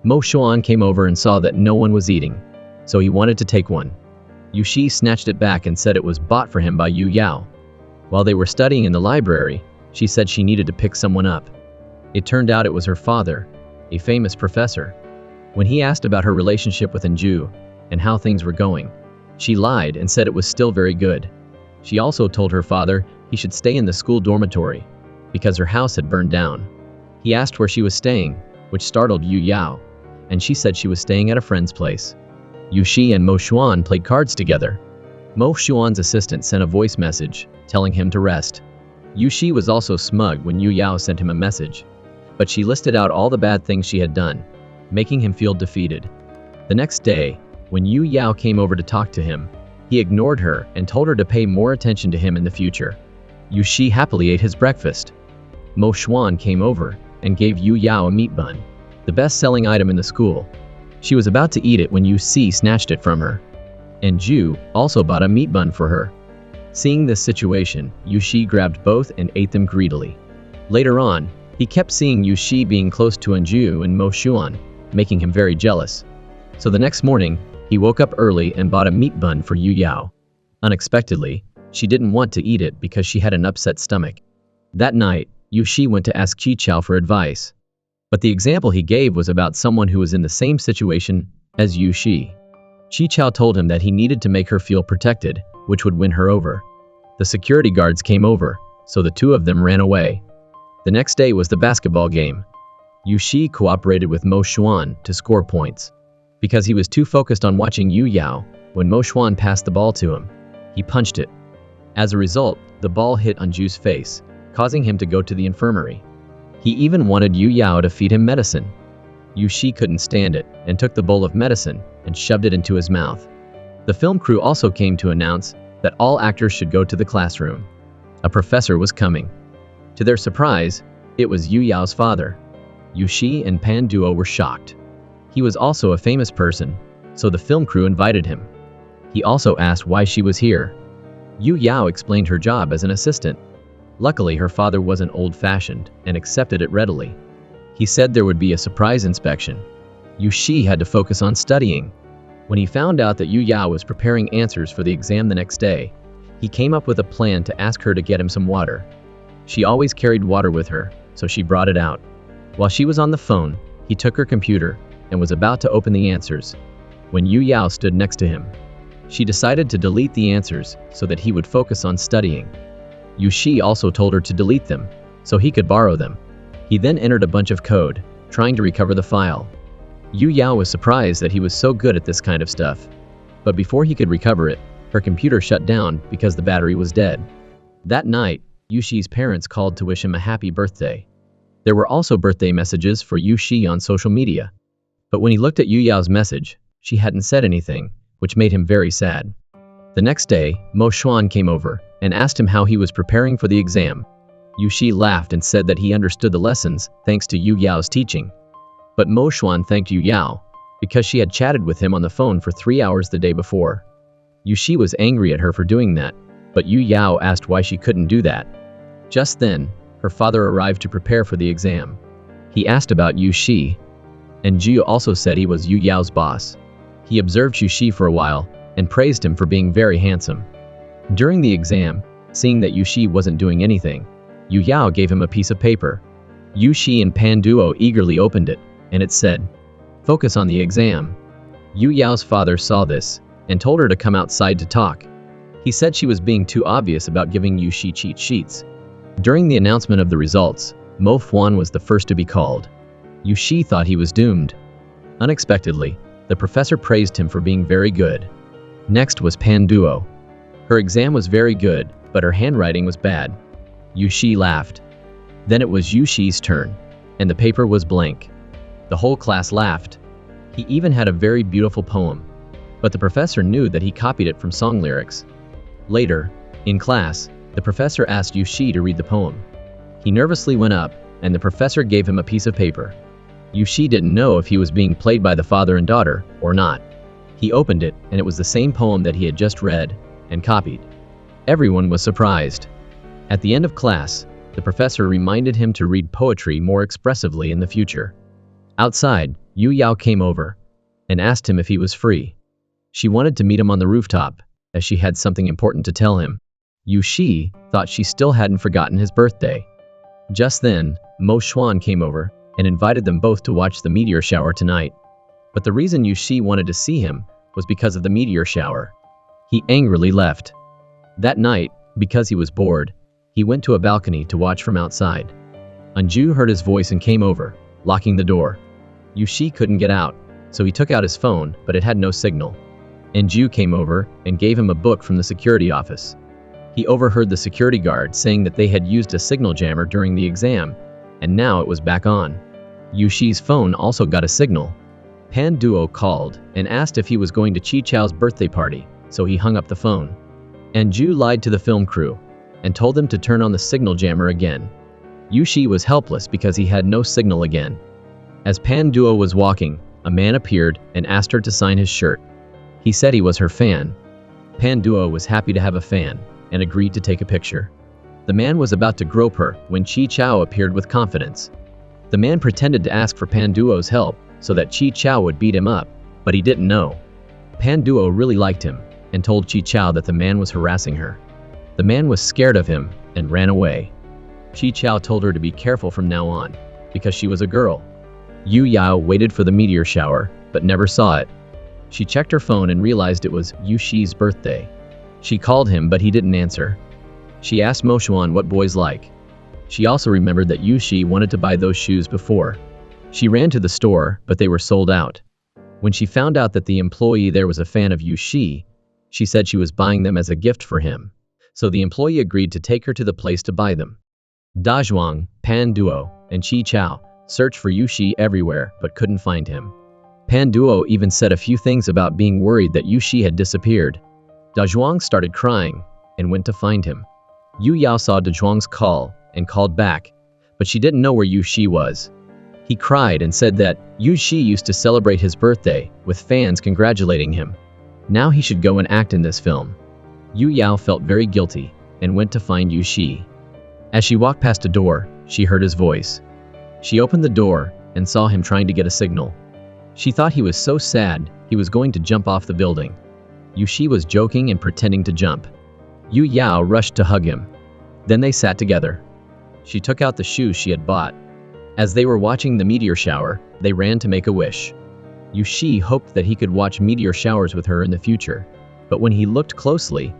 Mo Xuan came over and saw that no one was eating, so he wanted to take one. Yu Shi snatched it back and said it was bought for him by Yu Yao. While they were studying in the library, she said she needed to pick someone up. It turned out it was her father, a famous professor. When he asked about her relationship with Ju and how things were going, she lied and said it was still very good. She also told her father he should stay in the school dormitory because her house had burned down. He asked where she was staying, which startled Yu Yao, and she said she was staying at a friend's place. Yu Shi and Mo Xuan played cards together. Mo Xuan's assistant sent a voice message telling him to rest. Yu Shi was also smug when Yu Yao sent him a message, but she listed out all the bad things she had done, making him feel defeated. The next day, when Yu Yao came over to talk to him, he ignored her and told her to pay more attention to him in the future. Yu Shi happily ate his breakfast. Mo Xuan came over and gave Yu Yao a meat bun, the best-selling item in the school. She was about to eat it when Yu Shi snatched it from her. And Ju also bought a meat bun for her. Seeing this situation, Yu Shi grabbed both and ate them greedily. Later on, he kept seeing Yu Shi being close to Ju and Mo Xuan, making him very jealous. So the next morning, he woke up early and bought a meat bun for Yu Yao. Unexpectedly, she didn't want to eat it because she had an upset stomach. That night, Yu Shi went to ask Chi Chao for advice. But the example he gave was about someone who was in the same situation as Yu Shi. Chi Chao told him that he needed to make her feel protected, which would win her over. The security guards came over, so the two of them ran away. The next day was the basketball game. Yu Shi cooperated with Mo Xuan to score points. Because he was too focused on watching Yu Yao, when Mo Xuan passed the ball to him, he punched it. As a result, the ball hit on Ju's face, causing him to go to the infirmary. He even wanted Yu Yao to feed him medicine. Yu Shi couldn't stand it and took the bowl of medicine and shoved it into his mouth. The film crew also came to announce that all actors should go to the classroom. A professor was coming. To their surprise, it was Yu Yao's father. Yu Shi and Pan Duo were shocked. He was also a famous person, so the film crew invited him. He also asked why she was here. Yu Yao explained her job as an assistant. Luckily, her father wasn't old-fashioned and accepted it readily. He said there would be a surprise inspection. Yu Shi had to focus on studying. When he found out that Yu Yao was preparing answers for the exam the next day, he came up with a plan to ask her to get him some water. She always carried water with her, so she brought it out. While she was on the phone, he took her computer and was about to open the answers when Yu Yao stood next to him. She decided to delete the answers so that he would focus on studying. Yu Shi also told her to delete them so he could borrow them. He then entered a bunch of code, trying to recover the file. Yu Yao was surprised that he was so good at this kind of stuff. But before he could recover it, her computer shut down because the battery was dead. That night, Yu Shi's parents called to wish him a happy birthday. There were also birthday messages for Yu Shi on social media. But when he looked at Yu Yao's message, she hadn't said anything, which made him very sad. The next day, Mo Xuan came over and asked him how he was preparing for the exam. Yu Shi laughed and said that he understood the lessons thanks to Yu Yao's teaching. But Mo Xuan thanked Yu Yao because she had chatted with him on the phone for 3 hours the day before. Yu Shi was angry at her for doing that, but Yu Yao asked why she couldn't do that. Just then, her father arrived to prepare for the exam. He asked about Yu Shi, and Ju also said he was Yu Yao's boss. He observed Yu Shi for a while and praised him for being very handsome. During the exam, seeing that Yu Shi wasn't doing anything, Yu Yao gave him a piece of paper. Yu Shi and Pan Duo eagerly opened it, and it said, "Focus on the exam." Yu Yao's father saw this and told her to come outside to talk. He said she was being too obvious about giving Yu Shi cheat sheets. During the announcement of the results, Mo Fuan was the first to be called. Yu Shi thought he was doomed. Unexpectedly, the professor praised him for being very good. Next was Pan Duo. Her exam was very good, but her handwriting was bad. Yu Shi laughed. Then it was Yu Shi's turn, and the paper was blank. The whole class laughed. He even had a very beautiful poem, but the professor knew that he copied it from song lyrics. Later, in class, the professor asked Yu Shi to read the poem. He nervously went up, and the professor gave him a piece of paper. Yu Shi didn't know if he was being played by the father and daughter or not. He opened it, and it was the same poem that he had just read and copied. Everyone was surprised. At the end of class, the professor reminded him to read poetry more expressively in the future. Outside, Yu Yao came over and asked him if he was free. She wanted to meet him on the rooftop, as she had something important to tell him. Yu Shi thought she still hadn't forgotten his birthday. Just then, Mo Xuan came over and invited them both to watch the meteor shower tonight. But the reason Yu Shi wanted to see him was because of the meteor shower. He angrily left. That night, because he was bored, he went to a balcony to watch from outside. Anju heard his voice and came over, locking the door. Yu Shi couldn't get out, so he took out his phone, but it had no signal. Anju came over and gave him a book from the security office. He overheard the security guard saying that they had used a signal jammer during the exam, and now it was back on. Yu Shi's phone also got a signal. Pan Duo called and asked if he was going to Chi Chao's birthday party, so he hung up the phone. Anju lied to the film crew and told them to turn on the signal jammer again. Yu Shi was helpless because he had no signal again. As Pan Duo was walking, a man appeared and asked her to sign his shirt. He said he was her fan. Pan Duo was happy to have a fan and agreed to take a picture. The man was about to grope her when Chi Chao appeared with confidence. The man pretended to ask for Pan Duo's help so that Chi Chao would beat him up, but he didn't know. Pan Duo really liked him and told Chi Chao that the man was harassing her. The man was scared of him and ran away. Chi Chao told her to be careful from now on, because she was a girl. Yu Yao waited for the meteor shower, but never saw it. She checked her phone and realized it was Yu Shi's birthday. She called him, but he didn't answer. She asked Mo Xuan what boys like. She also remembered that Yu Shi wanted to buy those shoes before. She ran to the store, but they were sold out. When she found out that the employee there was a fan of Yu Shi, she said she was buying them as a gift for him. So the employee agreed to take her to the place to buy them. Da Zhuang, Pan Duo, and Chi Chao searched for Yu Shi everywhere, but couldn't find him. Pan Duo even said a few things about being worried that Yu Shi had disappeared. Da Zhuang started crying and went to find him. Yu Yao saw Da Zhuang's call and called back, but she didn't know where Yu Shi was. He cried and said that Yu Shi used to celebrate his birthday with fans congratulating him. Now he should go and act in this film. Yu Yao felt very guilty and went to find Yu Shi. As she walked past a door, she heard his voice. She opened the door and saw him trying to get a signal. She thought he was so sad he was going to jump off the building. Yu Shi was joking and pretending to jump. Yu Yao rushed to hug him. Then they sat together. She took out the shoes she had bought. As they were watching the meteor shower, they ran to make a wish. Yu Shi hoped that he could watch meteor showers with her in the future, but when he looked closely,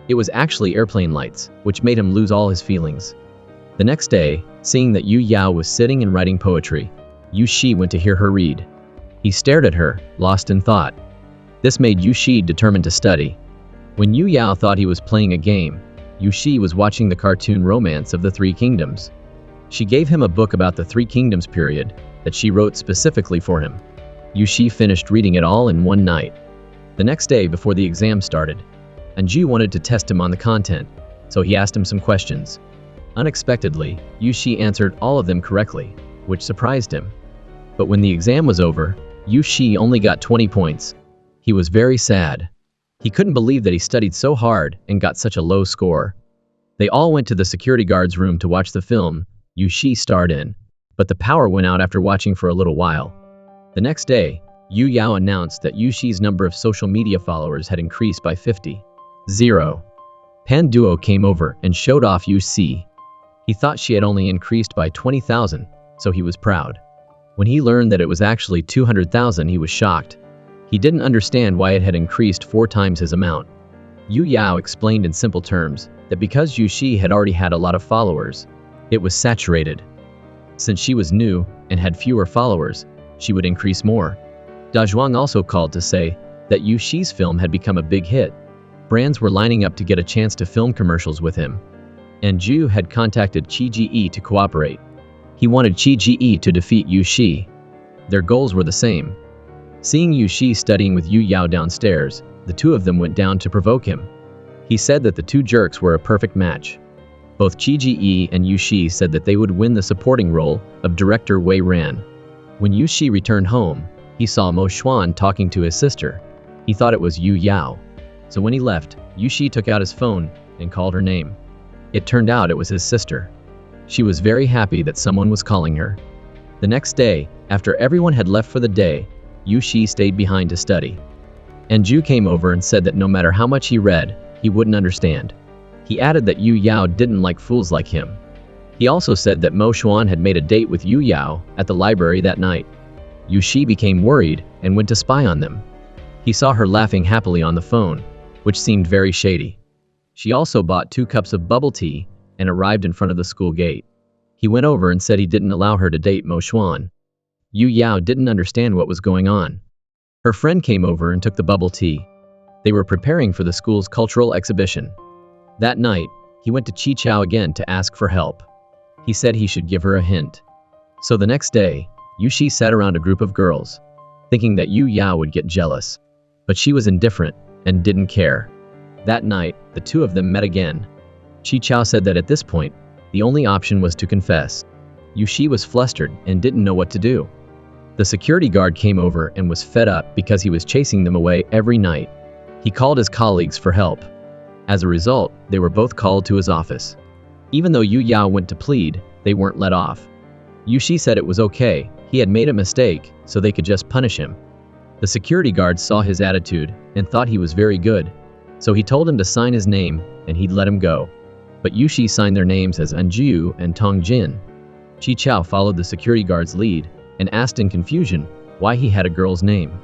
it was actually airplane lights, which made him lose all his feelings. The next day, seeing that Yu Yao was sitting and writing poetry, Yu Shi went to hear her read. He stared at her, lost in thought. This made Yu Shi determined to study. When Yu Yao thought he was playing a game, Yu Shi was watching the cartoon Romance of the Three Kingdoms. She gave him a book about the Three Kingdoms period that she wrote specifically for him. Yu Shi finished reading it all in one night. The next day before the exam started, Anju wanted to test him on the content, so he asked him some questions. Unexpectedly, Yu Shi answered all of them correctly, which surprised him. But when the exam was over, Yu Shi only got 20 points. He was very sad. He couldn't believe that he studied so hard and got such a low score. They all went to the security guard's room to watch the film Yu Shi starred in, but the power went out after watching for a little while. The next day, Yu Yao announced that Yu Shi's number of social media followers had increased by 50. Pan Duo came over and showed off Yu Shi. He thought she had only increased by 20,000, so he was proud. When he learned that it was actually 200,000, he was shocked. He didn't understand why it had increased 4 times his amount. Yu Yao explained in simple terms that because Yu Shi had already had a lot of followers, it was saturated. Since she was new and had fewer followers, she would increase more. Da Zhuang also called to say that Yu Shi's film had become a big hit. Brands were lining up to get a chance to film commercials with him. And Zhu had contacted Qi Ji to cooperate. He wanted Qi Ji to defeat Yu Shi. Their goals were the same. Seeing Yu Shi studying with Yu Yao downstairs, the two of them went down to provoke him. He said that the two jerks were a perfect match. Both Qi Ji and Yu Shi said that they would win the supporting role of director Wei Ran. When Yu Shi returned home, he saw Mo Xuan talking to his sister. He thought it was Yu Yao. So when he left, Yu Shi took out his phone and called her name. It turned out it was his sister. She was very happy that someone was calling her. The next day, after everyone had left for the day, Yu Shi stayed behind to study. And Zhu came over and said that no matter how much he read, he wouldn't understand. He added that Yu Yao didn't like fools like him. He also said that Mo Xuan had made a date with Yu Yao at the library that night. Yu Shi became worried and went to spy on them. He saw her laughing happily on the phone, which seemed very shady. She also bought 2 cups of bubble tea and arrived in front of the school gate. He went over and said he didn't allow her to date Mo Xuan. Yu Yao didn't understand what was going on. Her friend came over and took the bubble tea. They were preparing for the school's cultural exhibition. That night, he went to Qi Chao again to ask for help. He said he should give her a hint. So the next day, Yu Shi sat around a group of girls, thinking that Yu Yao would get jealous. But she was indifferent and didn't care. That night, the two of them met again. Qi Chao said that at this point, the only option was to confess. Yu Shi was flustered and didn't know what to do. The security guard came over and was fed up because he was chasing them away every night. He called his colleagues for help. As a result, they were both called to his office. Even though Yu Yao went to plead, they weren't let off. Yu Shi said it was okay, he had made a mistake, so they could just punish him. The security guard saw his attitude and thought he was very good, so he told him to sign his name and he'd let him go. But Yu Shi signed their names as Anju and Tong Jin. Qi Chao followed the security guard's lead and asked in confusion why he had a girl's name.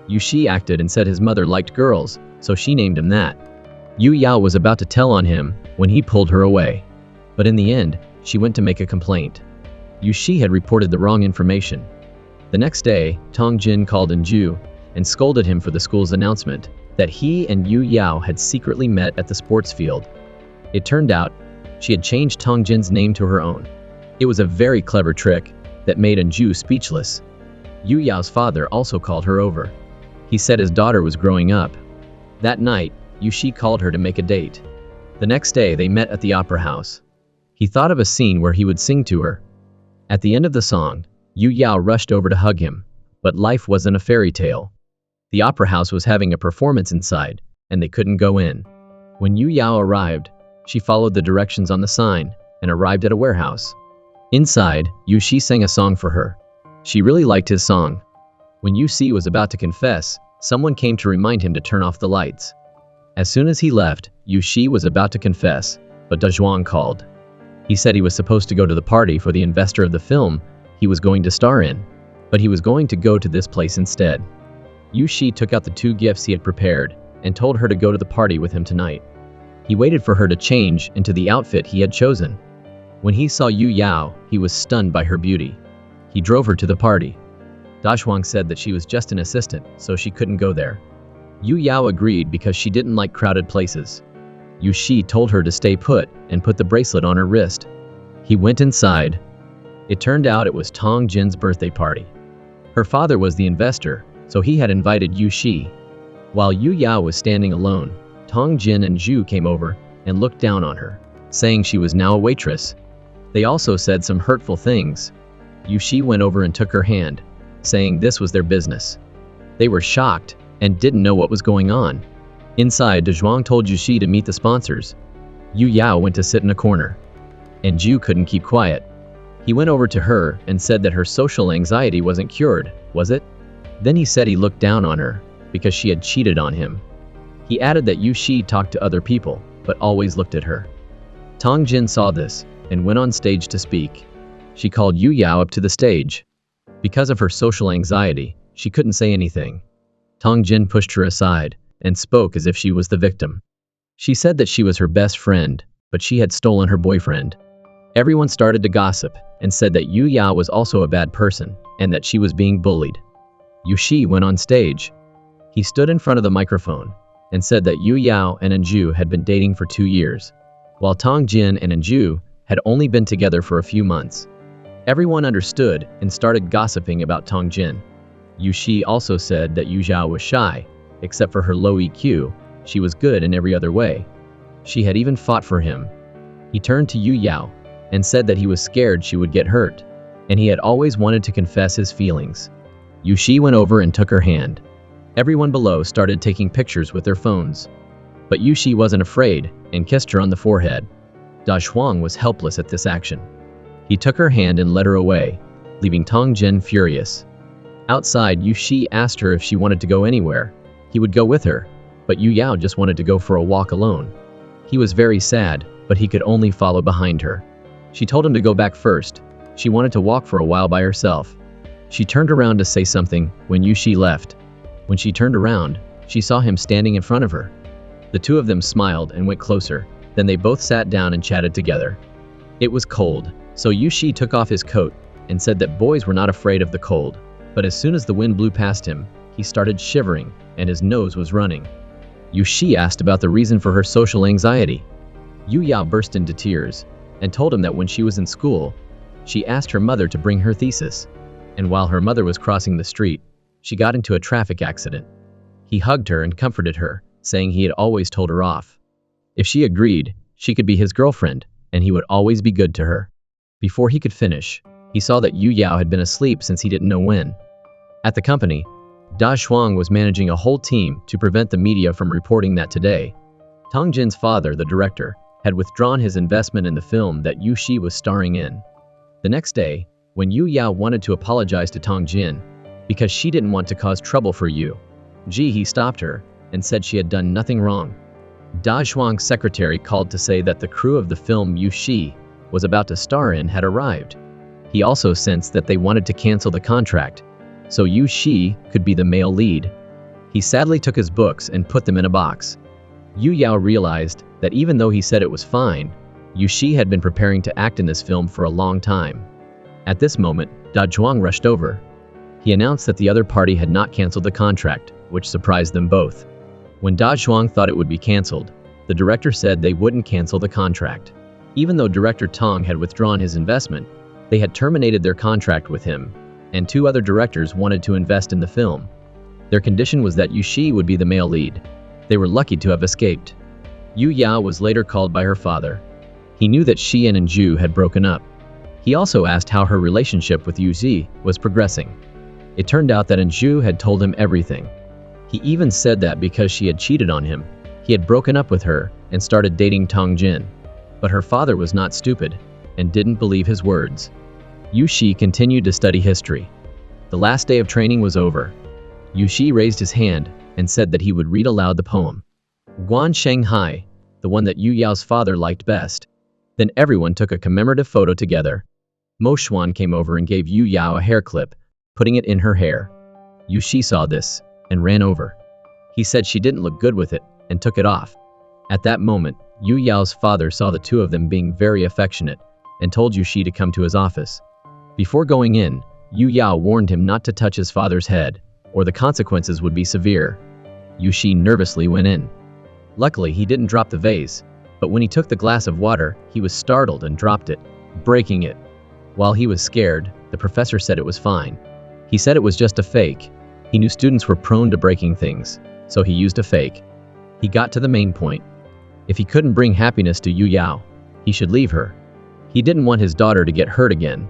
Yu Shi acted and said his mother liked girls, so she named him that. Yu Yao was about to tell on him when he pulled her away. But in the end, she went to make a complaint. Yu Shi had reported the wrong information. The next day, Tong Jin called Anju and scolded him for the school's announcement that he and Yu Yao had secretly met at the sports field. It turned out, she had changed Tong Jin's name to her own. It was a very clever trick that made Anju speechless. Yu Yao's father also called her over. He said his daughter was growing up. That night, Yu Shi called her to make a date. The next day, they met at the opera house. He thought of a scene where he would sing to her. At the end of the song, Yu Yao rushed over to hug him, but life wasn't a fairy tale. The opera house was having a performance inside, and they couldn't go in. When Yu Yao arrived, she followed the directions on the sign and arrived at a warehouse. Inside, Yu Shi sang a song for her. She really liked his song. When Yu Shi was about to confess, someone came to remind him to turn off the lights. As soon as he left, Yu Shi was about to confess, but Da Zhuang called. He said he was supposed to go to the party for the investor of the film he was going to star in, but he was going to go to this place instead. Yu Shi took out the 2 gifts he had prepared and told her to go to the party with him tonight. He waited for her to change into the outfit he had chosen. When he saw Yu Yao, he was stunned by her beauty. He drove her to the party. Da Zhuang said that she was just an assistant, so she couldn't go there. Yu Yao agreed because she didn't like crowded places. Yu Shi told her to stay put and put the bracelet on her wrist. He went inside. It turned out it was Tong Jin's birthday party. Her father was the investor, so he had invited Yu Shi. While Yu Yao was standing alone, Tong Jin and Zhu came over and looked down on her, saying she was now a waitress. They also said some hurtful things. Yu Shi went over and took her hand, saying this was their business. They were shocked and didn't know what was going on. Inside, De Zhuang told Yu Shi to meet the sponsors. Yu Yao went to sit in a corner. And Zhu couldn't keep quiet. He went over to her and said that her social anxiety wasn't cured, was it? Then he said he looked down on her because she had cheated on him. He added that Yu Shi talked to other people, but always looked at her. Tong Jin saw this and went on stage to speak. She called Yu Yao up to the stage. Because of her social anxiety, she couldn't say anything. Tong Jin pushed her aside and spoke as if she was the victim. She said that she was her best friend, but she had stolen her boyfriend. Everyone started to gossip and said that Yu Yao was also a bad person and that she was being bullied. Yu Shi went on stage. He stood in front of the microphone and said that Yu Yao and Anju had been dating for 2 years, while Tong Jin and Anju had only been together for a few months. Everyone understood and started gossiping about Tong Jin. Yu Shi also said that Yu Zhao was shy, except for her low EQ, she was good in every other way. She had even fought for him. He turned to Yu Yao and said that he was scared she would get hurt, and he had always wanted to confess his feelings. Yu Shi went over and took her hand. Everyone below started taking pictures with their phones. But Yu Shi wasn't afraid and kissed her on the forehead. Da Shuang was helpless at this action. He took her hand and led her away, leaving Tong Jin furious. Outside, Yu Shi asked her if she wanted to go anywhere. He would go with her, but Yu Yao just wanted to go for a walk alone. He was very sad, but he could only follow behind her. She told him to go back first. She wanted to walk for a while by herself. She turned around to say something when Yu Shi left. When she turned around, she saw him standing in front of her. The two of them smiled and went closer. Then they both sat down and chatted together. It was cold, so Yu Shi took off his coat and said that boys were not afraid of the cold. But as soon as the wind blew past him, he started shivering and his nose was running. Yu Shi asked about the reason for her social anxiety. Yu Yao burst into tears and told him that when she was in school, she asked her mother to bring her thesis. And while her mother was crossing the street, she got into a traffic accident. He hugged her and comforted her, saying he had always told her off. If she agreed, she could be his girlfriend, and he would always be good to her. Before he could finish, he saw that Yu Yao had been asleep since he didn't know when. At the company, Da Shuang was managing a whole team to prevent the media from reporting that today, Tong Jin's father, the director, had withdrawn his investment in the film that Yu Shi was starring in. The next day, when Yu Yao wanted to apologize to Tong Jin, because she didn't want to cause trouble for Yu Ji, he stopped her and said she had done nothing wrong. Da Shuang's secretary called to say that the crew of the film Yu Shi was about to star in had arrived. He also sensed that they wanted to cancel the contract, so Yu Shi could be the male lead. He sadly took his books and put them in a box. Yu Yao realized that even though he said it was fine, Yu Shi had been preparing to act in this film for a long time. At this moment, Da Zhuang rushed over. He announced that the other party had not canceled the contract, which surprised them both. When Da Zhuang thought it would be canceled, the director said they wouldn't cancel the contract. Even though director Tong had withdrawn his investment, they had terminated their contract with him, and 2 other directors wanted to invest in the film. Their condition was that Yu Shi would be the male lead. They were lucky to have escaped. Yu Yao was later called by her father. He knew that she and Anju had broken up. He also asked how her relationship with Yu Zi was progressing. It turned out that Anju had told him everything. He even said that because she had cheated on him, he had broken up with her and started dating Tong Jin. But her father was not stupid and didn't believe his words. Yu Shi continued to study history. The last day of training was over. Yu Shi raised his hand and said that he would read aloud the poem, Guan Shanghai, the one that Yu Yao's father liked best. Then everyone took a commemorative photo together. Mo Xuan came over and gave Yu Yao a hair clip, putting it in her hair. Yu Shi saw this and ran over. He said she didn't look good with it and took it off. At that moment, Yu Yao's father saw the 2 of them being very affectionate and told Yu Shi to come to his office. Before going in, Yu Yao warned him not to touch his father's head, or the consequences would be severe. Yu Shi nervously went in. Luckily, he didn't drop the vase, but when he took the glass of water, he was startled and dropped it, breaking it. While he was scared, the professor said it was fine. He said it was just a fake. He knew students were prone to breaking things, so he used a fake. He got to the main point. If he couldn't bring happiness to Yu Yao, he should leave her. He didn't want his daughter to get hurt again.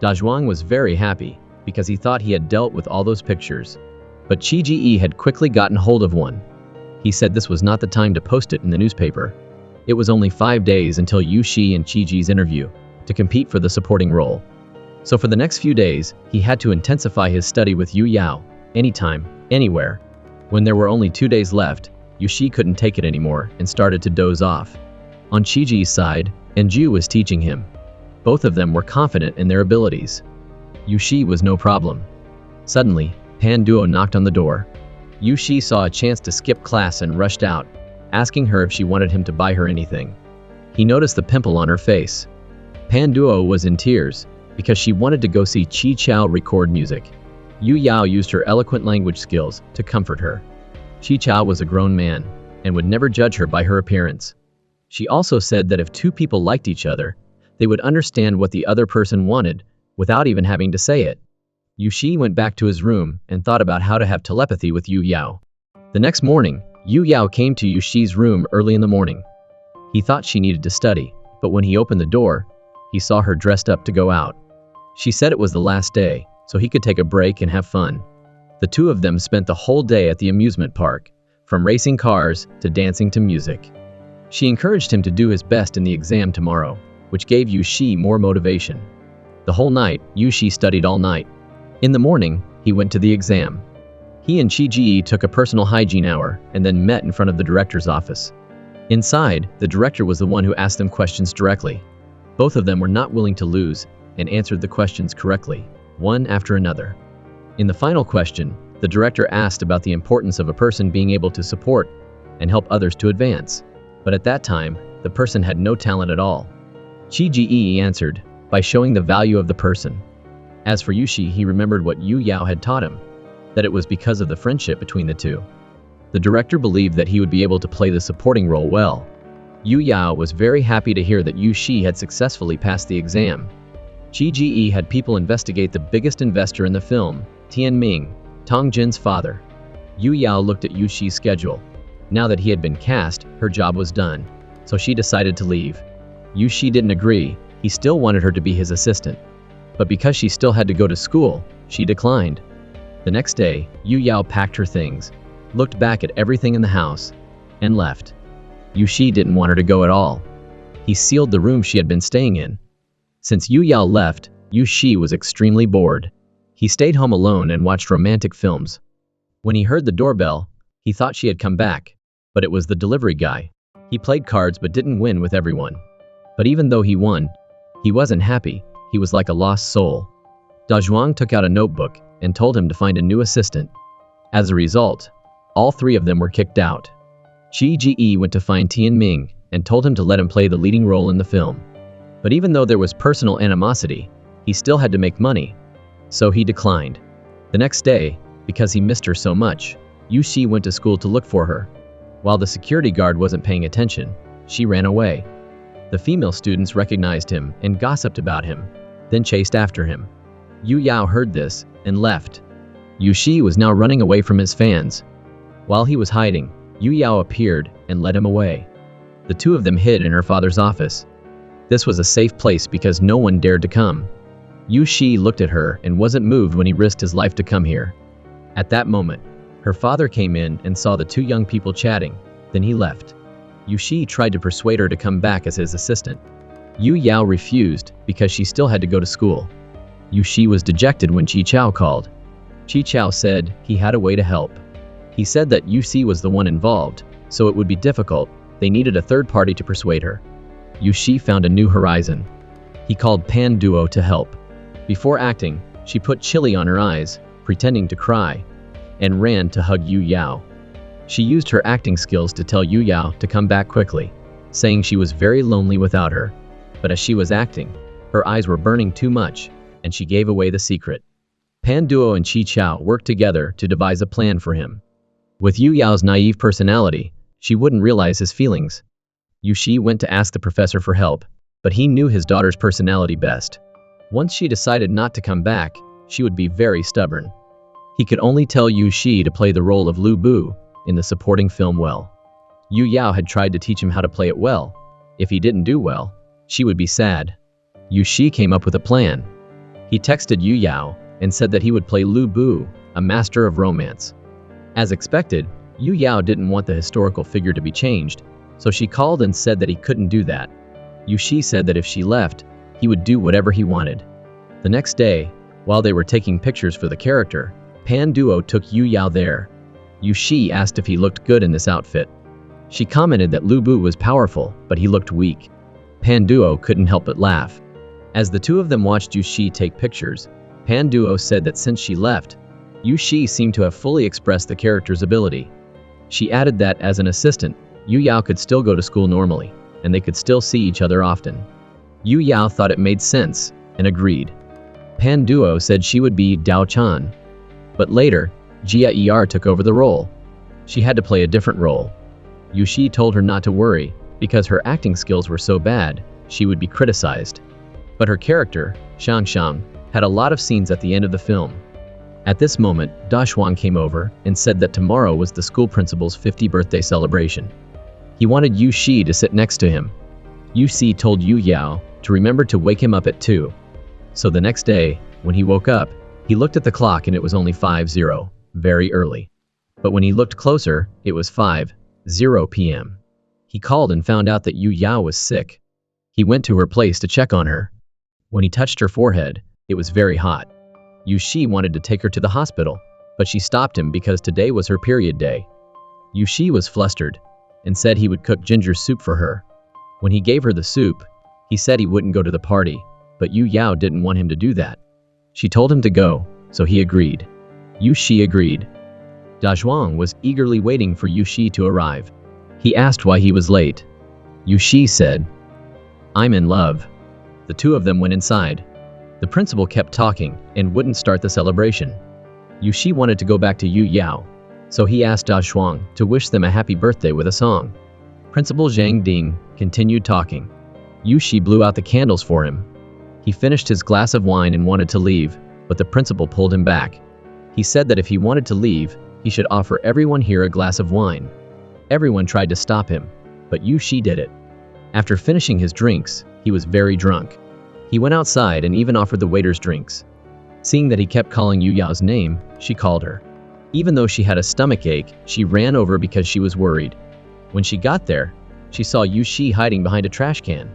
Da Zhuang was very happy because he thought he had dealt with all those pictures. But Qi Ji had quickly gotten hold of one. He said this was not the time to post it in the newspaper. It was only 5 days until Yu Shi and Qi Ji's interview to compete for the supporting role. So for the next few days, he had to intensify his study with Yu Yao, anytime, anywhere. When there were only 2 days left, Yu Shi couldn't take it anymore and started to doze off. On Qi Ji's side, Anju was teaching him. Both of them were confident in their abilities. Yu Shi was no problem. Suddenly, Pan Duo knocked on the door. Yu Shi saw a chance to skip class and rushed out, asking her if she wanted him to buy her anything. He noticed the pimple on her face. Pan Duo was in tears because she wanted to go see Chi Chao record music. Yu Yao used her eloquent language skills to comfort her. Chi Chao was a grown man and would never judge her by her appearance. She also said that if two people liked each other, they would understand what the other person wanted without even having to say it. Yu Shi went back to his room and thought about how to have telepathy with Yu Yao. The next morning, Yu Yao came to Yu Shi's room early in the morning. He thought she needed to study, but when he opened the door, he saw her dressed up to go out. She said it was the last day, so he could take a break and have fun. The two of them spent the whole day at the amusement park, from racing cars to dancing to music. She encouraged him to do his best in the exam tomorrow, which gave Yu Shi more motivation. The whole night, Yu Shi studied all night. In the morning, he went to the exam. He and Chi Ji took a personal hygiene hour and then met in front of the director's office. Inside, the director was the one who asked them questions directly. Both of them were not willing to lose and answered the questions correctly, one after another. In the final question, the director asked about the importance of a person being able to support and help others to advance. But at that time, the person had no talent at all. Chi Ji answered by showing the value of the person. As for Yu Shi, he remembered what Yu Yao had taught him, that it was because of the friendship between the two. The director believed that he would be able to play the supporting role well. Yu Yao was very happy to hear that Yu Shi had successfully passed the exam. Chi Ji had people investigate the biggest investor in the film, Tian Ming, Tong Jin's father. Yu Yao looked at Yu Shi's schedule. Now that he had been cast, her job was done, so she decided to leave. Yu Shi didn't agree. He still wanted her to be his assistant. But because she still had to go to school, she declined. The next day, Yu Yao packed her things, looked back at everything in the house, and left. Yu Shi didn't want her to go at all. He sealed the room she had been staying in. Since Yu Yao left, Yu Shi was extremely bored. He stayed home alone and watched romantic films. When he heard the doorbell, he thought she had come back, but it was the delivery guy. He played cards but didn't win with everyone. But even though he won, he wasn't happy. He was like a lost soul. Da Zhuang took out a notebook and told him to find a new assistant. As a result, all three of them were kicked out. Chi Ji went to find Tian Ming and told him to let him play the leading role in the film. But even though there was personal animosity, he still had to make money, so he declined. The next day, because he missed her so much, Yu Shi went to school to look for her. While the security guard wasn't paying attention, she ran away. The female students recognized him and gossiped about him, then chased after him. Yu Yao heard this and left. Yu Shi was now running away from his fans. While he was hiding, Yu Yao appeared and led him away. The two of them hid in her father's office. This was a safe place because no one dared to come. Yu Shi looked at her and wasn't moved when he risked his life to come here. At that moment, her father came in and saw the two young people chatting, then he left. Yu Shi tried to persuade her to come back as his assistant. Yu Yao refused because she still had to go to school. Yu Shi was dejected when Chi Chao called. Chi Chao said he had a way to help. He said that Yu Shi was the one involved, so it would be difficult. They needed a third party to persuade her. Yu Shi found a new horizon. He called Pan Duo to help. Before acting, she put chili on her eyes, pretending to cry, and ran to hug Yu Yao. She used her acting skills to tell Yu Yao to come back quickly, saying she was very lonely without her. But as she was acting, her eyes were burning too much, and she gave away the secret. Pan Duo and Chi Chao worked together to devise a plan for him. With Yu Yao's naive personality, she wouldn't realize his feelings. Yu Shi went to ask the professor for help, but he knew his daughter's personality best. Once she decided not to come back, she would be very stubborn. He could only tell Yu Shi to play the role of Lu Bu in the supporting film well. Yu Yao had tried to teach him how to play it well. If he didn't do well, she would be sad. Yu Shi came up with a plan. He texted Yu Yao and said that he would play Lu Bu, a master of romance. As expected, Yu Yao didn't want the historical figure to be changed, so she called and said that he couldn't do that. Yu Shi said that if she left, he would do whatever he wanted. The next day, while they were taking pictures for the character, Pan Duo took Yu Yao there. Yu Shi asked if he looked good in this outfit. She commented that Lu Bu was powerful, but he looked weak. Pan Duo couldn't help but laugh. As the two of them watched Yu Shi take pictures, Pan Duo said that since she left, Yu Shi seemed to have fully expressed the character's ability. She added that as an assistant, Yu Yao could still go to school normally, and they could still see each other often. Yu Yao thought it made sense, and agreed. Pan Duo said she would be Dao Chan. But later, Jia Er took over the role. She had to play a different role. Yu Shi told her not to worry, because her acting skills were so bad, she would be criticized. But her character, Shang Shang, had a lot of scenes at the end of the film. At this moment, Da Shuang came over and said that tomorrow was the school principal's 50th birthday celebration. He wanted Yu Shi to sit next to him. Yu Shi told Yu Yao to remember to wake him up at 2. So the next day, when he woke up, he looked at the clock and it was only 5:00, very early. But when he looked closer, it was 5:00 p.m. He called and found out that Yu Yao was sick. He went to her place to check on her. When he touched her forehead, it was very hot. Yu Shi wanted to take her to the hospital, but she stopped him because today was her period day. Yu Shi was flustered and said he would cook ginger soup for her. When he gave her the soup, he said he wouldn't go to the party, but Yu Yao didn't want him to do that. She told him to go, so he agreed. Yu Shi agreed. Da Zhuang was eagerly waiting for Yu Shi to arrive. He asked why he was late. Yu Shi said, "I'm in love." The two of them went inside. The principal kept talking and wouldn't start the celebration. Yu Shi wanted to go back to Yu Yao, so he asked Da Shuang to wish them a happy birthday with a song. Principal Zhang Ding continued talking. Yu Shi blew out the candles for him. He finished his glass of wine and wanted to leave, but the principal pulled him back. He said that if he wanted to leave, he should offer everyone here a glass of wine. Everyone tried to stop him, but Yu Shi did it. After finishing his drinks, he was very drunk. He went outside and even offered the waiters drinks. Seeing that he kept calling Yu Yao's name, she called her. Even though she had a stomach ache, she ran over because she was worried. When she got there, she saw Yu Shi hiding behind a trash can.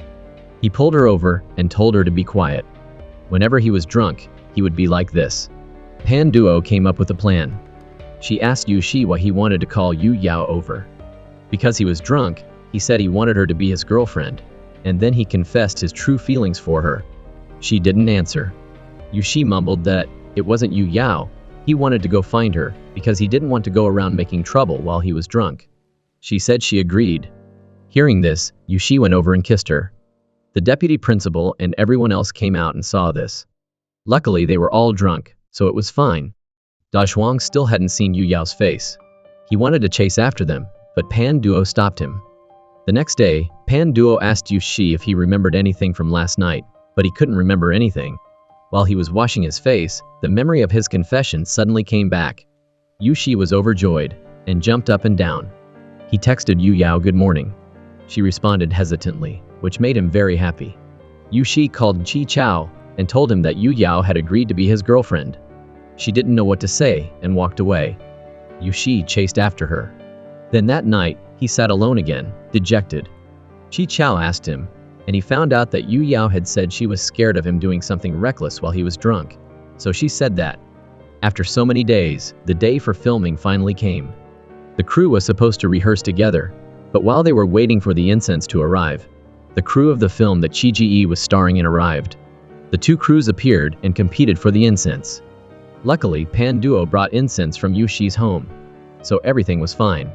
He pulled her over and told her to be quiet. Whenever he was drunk, he would be like this. Pan Duo came up with a plan. She asked Yu Shi why he wanted to call Yu Yao over. Because he was drunk, he said he wanted her to be his girlfriend, and then he confessed his true feelings for her. She didn't answer. Yu Shi mumbled that it wasn't Yu Yao. He wanted to go find her because he didn't want to go around making trouble while he was drunk. She said she agreed. Hearing this, Yu Shi went over and kissed her. The deputy principal and everyone else came out and saw this. Luckily, they were all drunk, so it was fine. Da Shuang still hadn't seen Yu Yao's face. He wanted to chase after them, but Pan Duo stopped him. The next day, Pan Duo asked Yu Shi if he remembered anything from last night, but he couldn't remember anything. While he was washing his face, the memory of his confession suddenly came back. Yu Shi was overjoyed and jumped up and down. He texted Yu Yao good morning. She responded hesitantly, which made him very happy. Yu Shi called Chi Chao and told him that Yu Yao had agreed to be his girlfriend. She didn't know what to say and walked away. Yu Shi chased after her. Then that night, he sat alone again, dejected. Chi Chao asked him, and he found out that Yu Yao had said she was scared of him doing something reckless while he was drunk. So she said that. After so many days, the day for filming finally came. The crew was supposed to rehearse together, but while they were waiting for the incense to arrive, the crew of the film that Chi Ji was starring in arrived. The two crews appeared and competed for the incense. Luckily, Pan Duo brought incense from Yu Shi's home, so everything was fine.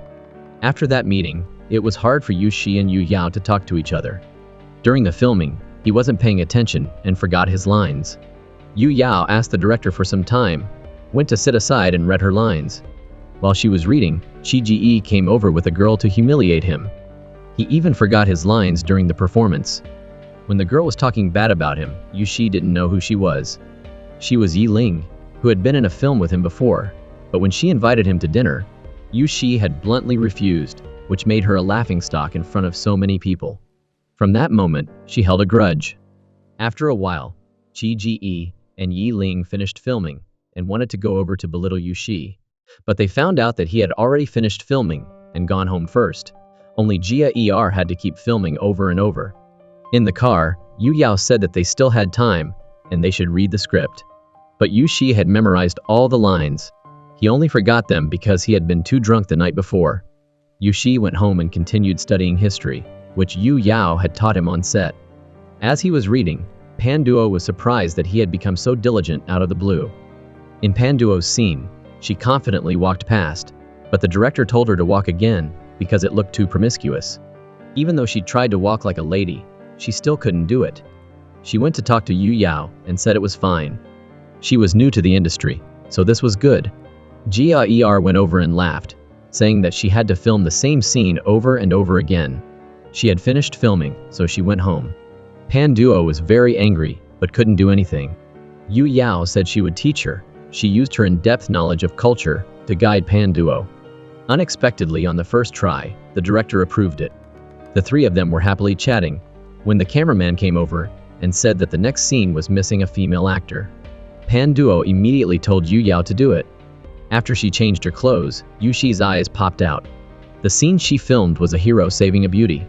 After that meeting, it was hard for Yu Shi and Yu Yao to talk to each other. During the filming, he wasn't paying attention and forgot his lines. Yu Yao asked the director for some time, went to sit aside and read her lines. While she was reading, Chi Ji came over with a girl to humiliate him. He even forgot his lines during the performance. When the girl was talking bad about him, Yu Shi didn't know who she was. She was Yi Ling, who had been in a film with him before, but when she invited him to dinner, Yu Shi had bluntly refused, which made her a laughingstock in front of so many people. From that moment, she held a grudge. After a while, Chi Ji and Yi Ling finished filming and wanted to go over to belittle Yu Shi, but they found out that he had already finished filming and gone home first. Only Jia had to keep filming over and over. In the car, Yu Yao said that they still had time and they should read the script. But Yu Shi had memorized all the lines. He only forgot them because he had been too drunk the night before. Yu Shi went home and continued studying history, which Yu Yao had taught him on set. As he was reading, Pan Duo was surprised that he had become so diligent out of the blue. In Pan Duo's scene, She confidently walked past, but the director told her to walk again because it looked too promiscuous. Even though she tried to walk like a lady, she still couldn't do it. She went to talk to Yu Yao and said it was fine. She was new to the industry, so this was good. Jia went over and laughed, saying that she had to film the same scene over and over again. She had finished filming, so she went home. Pan Duo was very angry, but couldn't do anything. Yu Yao said she would teach her. She used her in-depth knowledge of culture to guide Pan Duo. Unexpectedly, on the first try, the director approved it. The three of them were happily chatting when the cameraman came over and said that the next scene was missing a female actor. Pan Duo immediately told Yu Yao to do it. After she changed her clothes, Yu Shi's eyes popped out. The scene she filmed was a hero saving a beauty.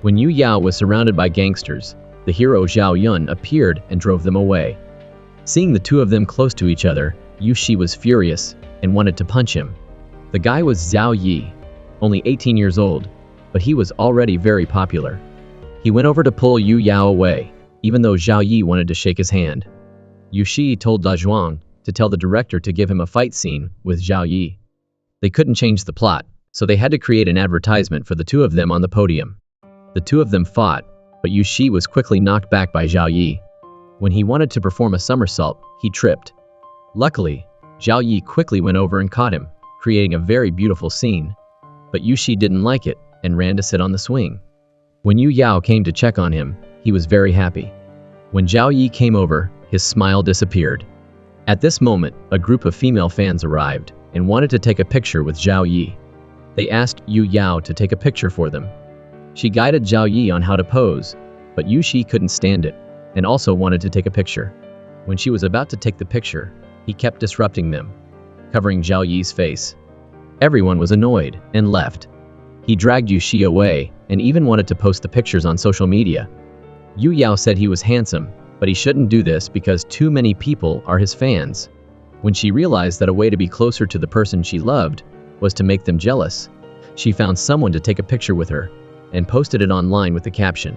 When Yu Yao was surrounded by gangsters, the hero Zhao Yun appeared and drove them away. Seeing the two of them close to each other, Yu Shi was furious and wanted to punch him. The guy was Zhao Yi, only 18 years old, but he was already very popular. He went over to pull Yu Yao away, even though Zhao Yi wanted to shake his hand. Yu Shi told Da Zhuang to tell the director to give him a fight scene with Zhao Yi. They couldn't change the plot, so they had to create an advertisement for the two of them on the podium. The two of them fought, but Yu Shi was quickly knocked back by Zhao Yi. When he wanted to perform a somersault, he tripped. Luckily, Zhao Yi quickly went over and caught him, creating a very beautiful scene. But Yu Shi didn't like it and ran to sit on the swing. When Yu Yao came to check on him, he was very happy. When Zhao Yi came over, his smile disappeared. At this moment, a group of female fans arrived and wanted to take a picture with Zhao Yi. They asked Yu Yao to take a picture for them. She guided Zhao Yi on how to pose, but Yu Shi couldn't stand it and also wanted to take a picture. When she was about to take the picture, he kept disrupting them, covering Zhao Yi's face. Everyone was annoyed and left. He dragged Yu Shi away and even wanted to post the pictures on social media. Yu Yao said he was handsome, but he shouldn't do this because too many people are his fans. When she realized that a way to be closer to the person she loved was to make them jealous, she found someone to take a picture with her and posted it online with the caption,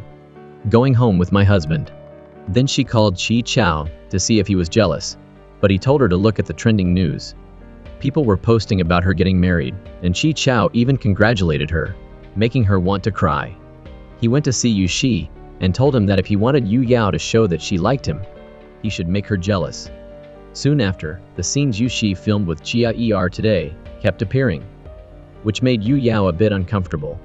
"Going home with my husband." Then she called Chi Chao to see if he was jealous, but he told her to look at the trending news. People were posting about her getting married, and Chi Chao even congratulated her, making her want to cry. He went to see Yu Shi and told him that if he wanted Yu Yao to show that she liked him, he should make her jealous. Soon after, the scenes Yu Shi filmed with Jia today kept appearing, which made Yu Yao a bit uncomfortable.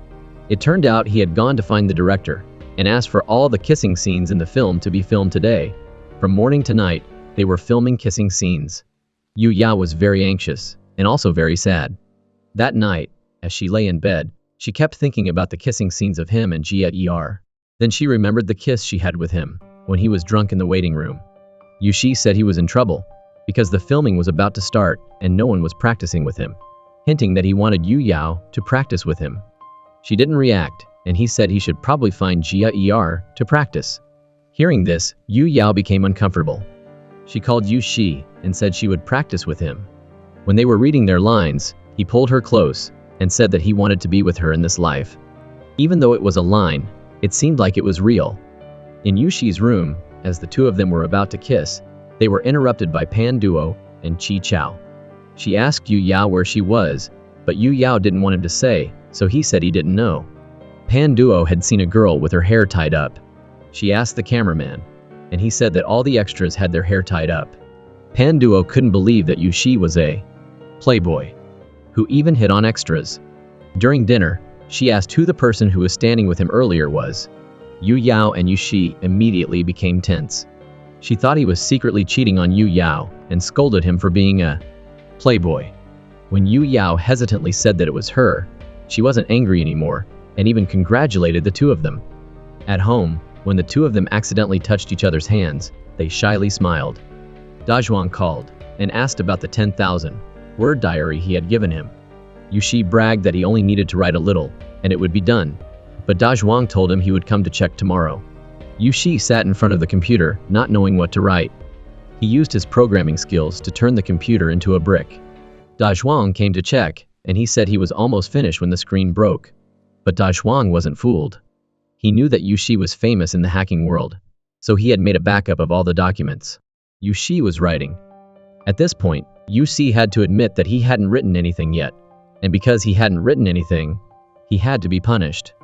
It turned out he had gone to find the director and asked for all the kissing scenes in the film to be filmed today. From morning to night, they were filming kissing scenes. Yu Yao was very anxious and also very sad. That night, as she lay in bed, she kept thinking about the kissing scenes of him and Jia. Then she remembered the kiss she had with him when he was drunk in the waiting room. Yu Shi said he was in trouble because the filming was about to start and no one was practicing with him, hinting that he wanted Yu Yao to practice with him. She didn't react, and he said he should probably find Jia to practice. Hearing this, Yu Yao became uncomfortable. She called Yu Shi and said she would practice with him. When they were reading their lines, he pulled her close and said that he wanted to be with her in this life. Even though it was a line, it seemed like it was real. In Yu Shi's room, as the two of them were about to kiss, they were interrupted by Pan Duo and Chi Chao. She asked Yu Yao where she was, but Yu Yao didn't want him to say, so he said he didn't know. Pan Duo had seen a girl with her hair tied up. She asked the cameraman, and he said that all the extras had their hair tied up. Pan Duo couldn't believe that Yu Shi was a playboy who even hit on extras. During dinner, she asked who the person who was standing with him earlier was. Yu Yao and Yu Shi immediately became tense. She thought he was secretly cheating on Yu Yao and scolded him for being a playboy. When Yu Yao hesitantly said that it was her, she wasn't angry anymore and even congratulated the two of them. At home, when the two of them accidentally touched each other's hands, they shyly smiled. Da Zhuang called and asked about the 10,000-word diary he had given him. Yu Shi bragged that he only needed to write a little, and it would be done, but Da Zhuang told him he would come to check tomorrow. Yu Shi sat in front of the computer, not knowing what to write. He used his programming skills to turn the computer into a brick. Da Zhuang came to check, and he said he was almost finished when the screen broke. But Da Zhuang wasn't fooled. He knew that Yu Shi was famous in the hacking world, so he had made a backup of all the documents. Yu Shi was writing, At this point, UC had to admit that he hadn't written anything yet, and because he hadn't written anything, he had to be punished.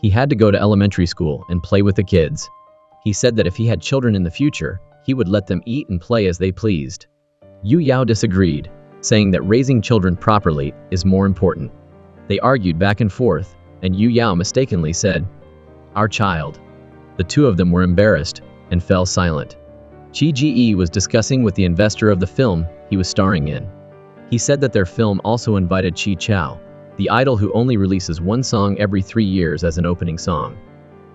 He had to go to elementary school and play with the kids. He said that if he had children in the future, he would let them eat and play as they pleased. Yu Yao disagreed, saying that raising children properly is more important. They argued back and forth, and Yu Yao mistakenly said, "Our child." The two of them were embarrassed and fell silent. Chi Ge was discussing with the investor of the film he was starring in. He said that their film also invited Chi Chao, the idol who only releases one song every 3 years as an opening song.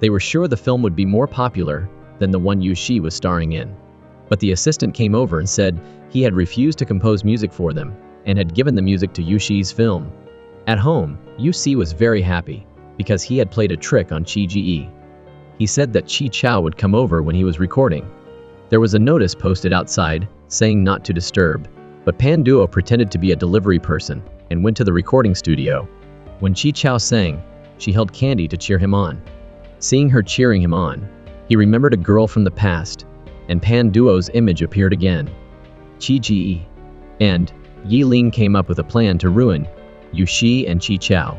They were sure the film would be more popular than the one Yu Shi was starring in. But the assistant came over and said he had refused to compose music for them and had given the music to Yu Shi's film. At home, Yu Si was very happy because he had played a trick on Chi Ge. He said that Chi Chao would come over when he was recording. There was a notice posted outside saying not to disturb, but Pan Duo pretended to be a delivery person and went to the recording studio. When Chi Chao sang, she held candy to cheer him on. Seeing her cheering him on, he remembered a girl from the past, and Pan Duo's image appeared again. Chi Ge and Yi Ling came up with a plan to ruin Yu Shi and Chi Chao.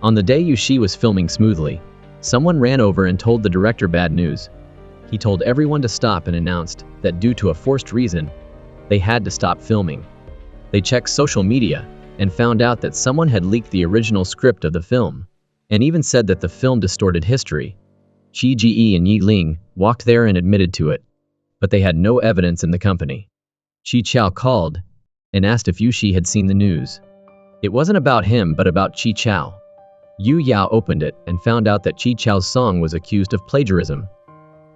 On the day Yu Shi was filming smoothly, someone ran over and told the director bad news. He told everyone to stop and announced that due to a forced reason, they had to stop filming. They checked social media and found out that someone had leaked the original script of the film, and even said that the film distorted history. Chi Ge and Yi Ling walked there and admitted to it, but they had no evidence in the company. Chi Chao called and asked if Yu Shi had seen the news. It wasn't about him but about Chi Chao. Yu Yao opened it and found out that Chi Chao's song was accused of plagiarism.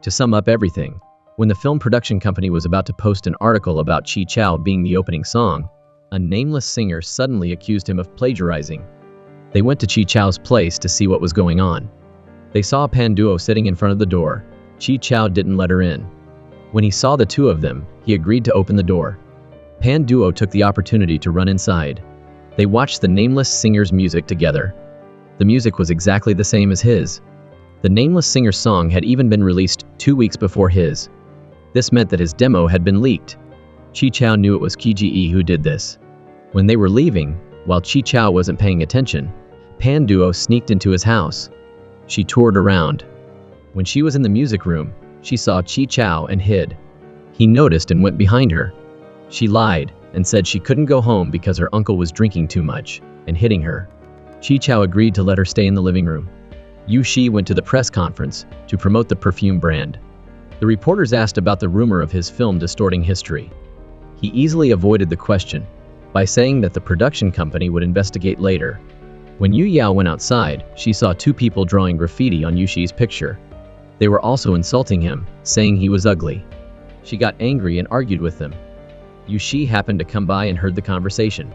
To sum up everything, when the film production company was about to post an article about Chi Chao being the opening song, a nameless singer suddenly accused him of plagiarizing. They went to Chi Chao's place to see what was going on. They saw Pan Duo sitting in front of the door. Chi Chao didn't let her in. When he saw the two of them, he agreed to open the door. Pan Duo took the opportunity to run inside. They watched the nameless singer's music together. The music was exactly the same as his. The nameless singer's song had even been released 2 weeks before his. This meant that his demo had been leaked. Chi Chao knew it was Chi Ge who did this. When they were leaving, while Chi Chao wasn't paying attention, Pan Duo sneaked into his house. She toured around. When she was in the music room, she saw Chi Chao and hid. He noticed and went behind her. She lied and said she couldn't go home because her uncle was drinking too much and hitting her. Chi Chao agreed to let her stay in the living room. Yu Shi went to the press conference to promote the perfume brand. The reporters asked about the rumor of his film distorting history. He easily avoided the question by saying that the production company would investigate later. When Yu Yao went outside, she saw 2 people drawing graffiti on Yu Shi's picture. They were also insulting him, saying he was ugly. She got angry and argued with them. Yu Shi happened to come by and heard the conversation.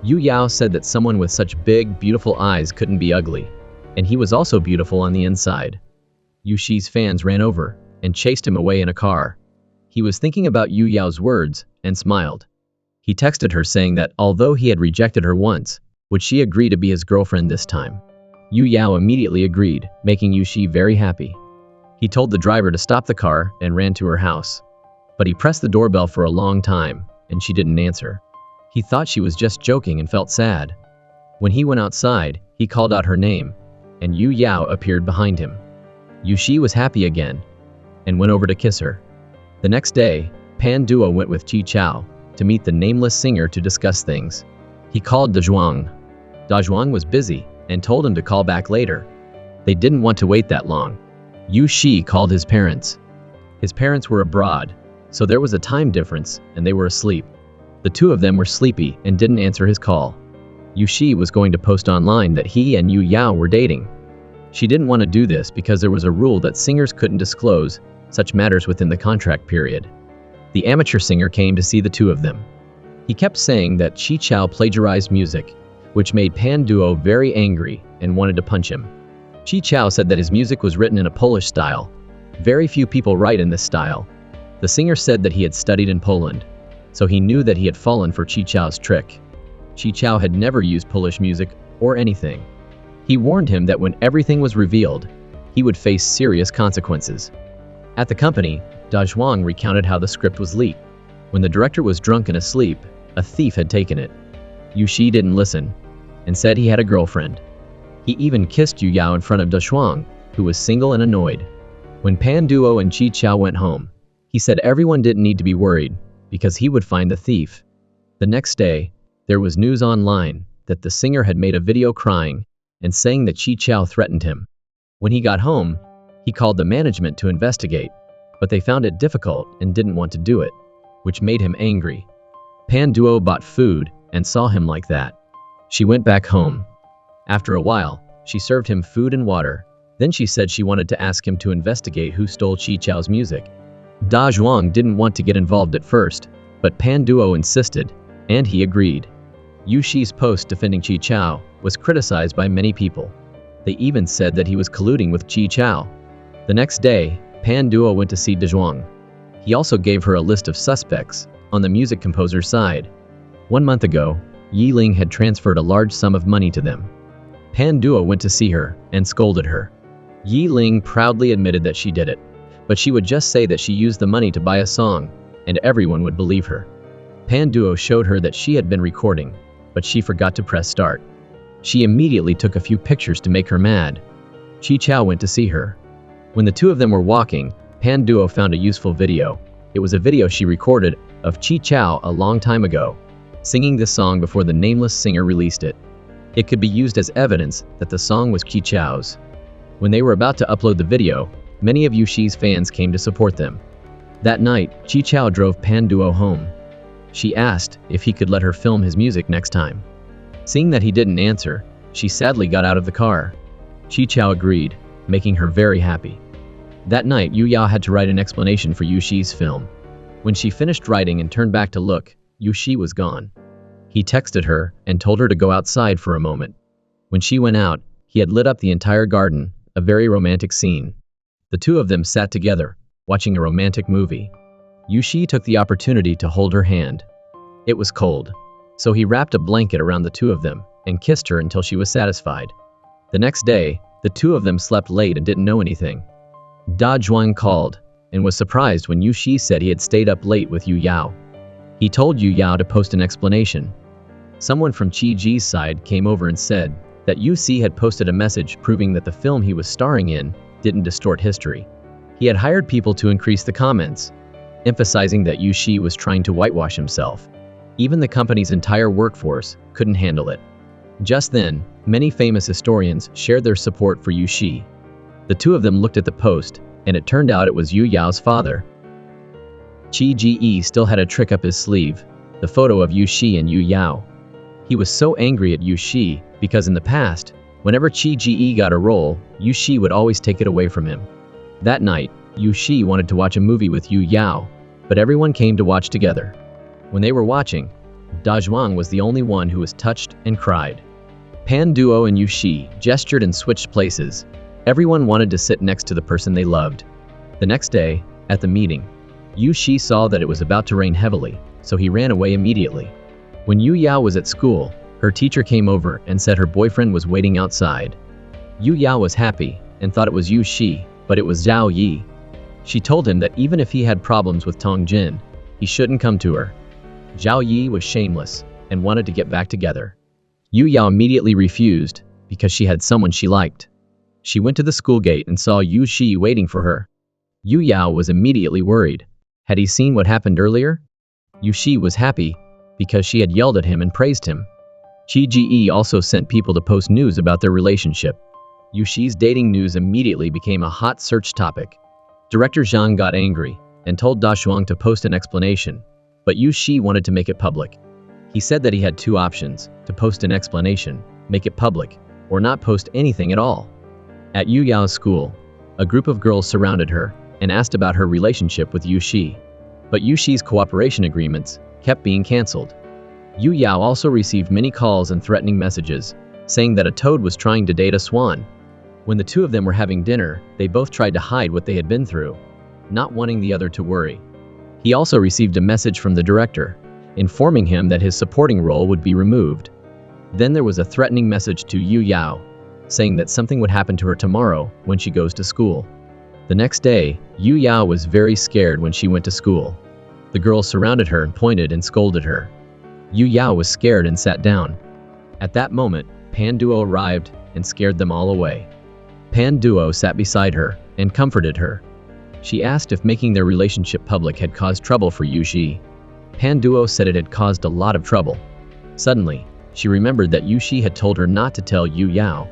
Yu Yao said that someone with such big, beautiful eyes couldn't be ugly, and he was also beautiful on the inside. Yu Shi's fans ran over and chased him away in a car. He was thinking about Yu Yao's words and smiled. He texted her saying that although he had rejected her once, would she agree to be his girlfriend this time? Yu Yao immediately agreed, making Yu Shi very happy. He told the driver to stop the car and ran to her house. But he pressed the doorbell for a long time, and she didn't answer. He thought she was just joking and felt sad. When he went outside, he called out her name, and Yu Yao appeared behind him. Yu Shi was happy again, and went over to kiss her. The next day, Pan Duo went with Chi Chao to meet the nameless singer to discuss things. He called Da Zhuang. Da Zhuang was busy and told him to call back later. They didn't want to wait that long. Yu Shi called his parents. His parents were abroad, so there was a time difference and they were asleep. The two of them were sleepy and didn't answer his call. Yu Shi was going to post online that he and Yu Yao were dating. She didn't want to do this because there was a rule that singers couldn't disclose such matters within the contract period. The amateur singer came to see the two of them. He kept saying that Chi Chao plagiarized music, which made Pan Duo very angry and wanted to punch him. Chi Chao said that his music was written in a Polish style. Very few people write in this style. The singer said that he had studied in Poland, so he knew that he had fallen for Chi Chao's trick. Chi Chao had never used Polish music or anything. He warned him that when everything was revealed, he would face serious consequences. At the company, Da Zhuang recounted how the script was leaked. When the director was drunk and asleep, a thief had taken it. Yu Shi didn't listen and said he had a girlfriend. He even kissed Yu Yao in front of De Shuang, who was single and annoyed. When Pan Duo and Chi Chao went home, he said everyone didn't need to be worried because he would find the thief. The next day, there was news online that the singer had made a video crying and saying that Chi Chao threatened him. When he got home, he called the management to investigate, but they found it difficult and didn't want to do it, which made him angry. Pan Duo bought food and saw him like that. She went back home. After a while, she served him food and water. Then she said she wanted to ask him to investigate who stole Chi Chao's music. Da Zhuang didn't want to get involved at first, but Pan Duo insisted, and he agreed. Yu Shi's post defending Chi Chao was criticized by many people. They even said that he was colluding with Chi Chao. The next day, Pan Duo went to see De Zhuang. He also gave her a list of suspects on the music composer's side. 1 month ago, Yi Ling had transferred a large sum of money to them. Pan Duo went to see her and scolded her. Yi Ling proudly admitted that she did it, but she would just say that she used the money to buy a song, and everyone would believe her. Pan Duo showed her that she had been recording, but she forgot to press start. She immediately took a few pictures to make her mad. Chi Chao went to see her. When the two of them were walking, Pan Duo found a useful video. It was a video she recorded of Chi Chao a long time ago, singing this song before the nameless singer released it. It could be used as evidence that the song was Chi Chao's. When they were about to upload the video, many of Yu Shi's fans came to support them. That night, Chi Chao drove Pan Duo home. She asked if he could let her film his music next time. Seeing that he didn't answer, she sadly got out of the car. Chi Chao agreed, making her very happy. That night, Yu Yao had to write an explanation for Yu Shi's film. When she finished writing and turned back to look, Yu Shi was gone. He texted her and told her to go outside for a moment. When she went out, he had lit up the entire garden, a very romantic scene. The two of them sat together, watching a romantic movie. Yu Shi took the opportunity to hold her hand. It was cold, so he wrapped a blanket around the two of them and kissed her until she was satisfied. The next day, the two of them slept late and didn't know anything. Da Zhuang called and was surprised when Yu Shi said he had stayed up late with Yu Yao. He told Yu Yao to post an explanation. Someone from Chi Ji's side came over and said that Yu Shi had posted a message proving that the film he was starring in didn't distort history. He had hired people to increase the comments, emphasizing that Yu Shi was trying to whitewash himself. Even the company's entire workforce couldn't handle it. Just then, many famous historians shared their support for Yu Shi. The two of them looked at the post, and it turned out it was Yu Yao's father. Chi Ji still had a trick up his sleeve, the photo of Yu Shi and Yu Yao. He was so angry at Yu Shi because in the past, whenever Chi Ji got a role, Yu Shi would always take it away from him. That night, Yu Shi wanted to watch a movie with Yu Yao, but everyone came to watch together. When they were watching, Da Zhuang was the only one who was touched and cried. Pan Duo and Yu Shi gestured and switched places. Everyone wanted to sit next to the person they loved. The next day, at the meeting, Yu Shi saw that it was about to rain heavily, so he ran away immediately. When Yu Yao was at school, her teacher came over and said her boyfriend was waiting outside. Yu Yao was happy and thought it was Yu Shi, but it was Zhao Yi. She told him that even if he had problems with Tong Jin, he shouldn't come to her. Zhao Yi was shameless and wanted to get back together. Yu Yao immediately refused because she had someone she liked. She went to the school gate and saw Yu Shi waiting for her. Yu Yao was immediately worried. Had he seen what happened earlier? Yu Shi was happy because she had yelled at him and praised him. Chi Ji also sent people to post news about their relationship. Yu Shi's dating news immediately became a hot search topic. Director Zhang got angry and told Da Shuang to post an explanation, but Yu Shi wanted to make it public. He said that he had two options: to post an explanation, make it public, or not post anything at all. At Yu Yao's school, a group of girls surrounded her and asked about her relationship with Yu Shi. But Yu Shi's cooperation agreements kept being cancelled. Yu Yao also received many calls and threatening messages, saying that a toad was trying to date a swan. When the two of them were having dinner, they both tried to hide what they had been through, not wanting the other to worry. He also received a message from the director, informing him that his supporting role would be removed. Then there was a threatening message to Yu Yao, saying that something would happen to her tomorrow when she goes to school. The next day, Yu Yao was very scared when she went to school. The girls surrounded her and pointed and scolded her. Yu Yao was scared and sat down. At that moment, Pan Duo arrived and scared them all away. Pan Duo sat beside her and comforted her. She asked if making their relationship public had caused trouble for Yu Shi. Pan Duo said it had caused a lot of trouble. Suddenly, she remembered that Yu Shi had told her not to tell Yu Yao.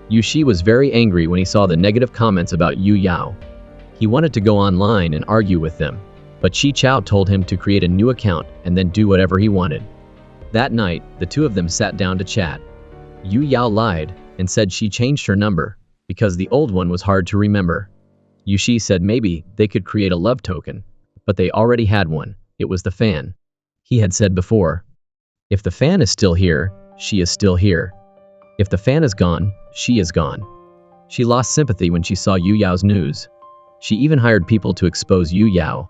Yu Shi was very angry when he saw the negative comments about Yu Yao. He wanted to go online and argue with them, but Chi Chao told him to create a new account and then do whatever he wanted. That night, the two of them sat down to chat. Yu Yao lied and said she changed her number because the old one was hard to remember. Yu Shi said maybe they could create a love token, but they already had one. It was the fan. He had said before, if the fan is still here, she is still here. If the fan is gone, she is gone. She lost sympathy when she saw Yu Yao's news. She even hired people to expose Yu Yao.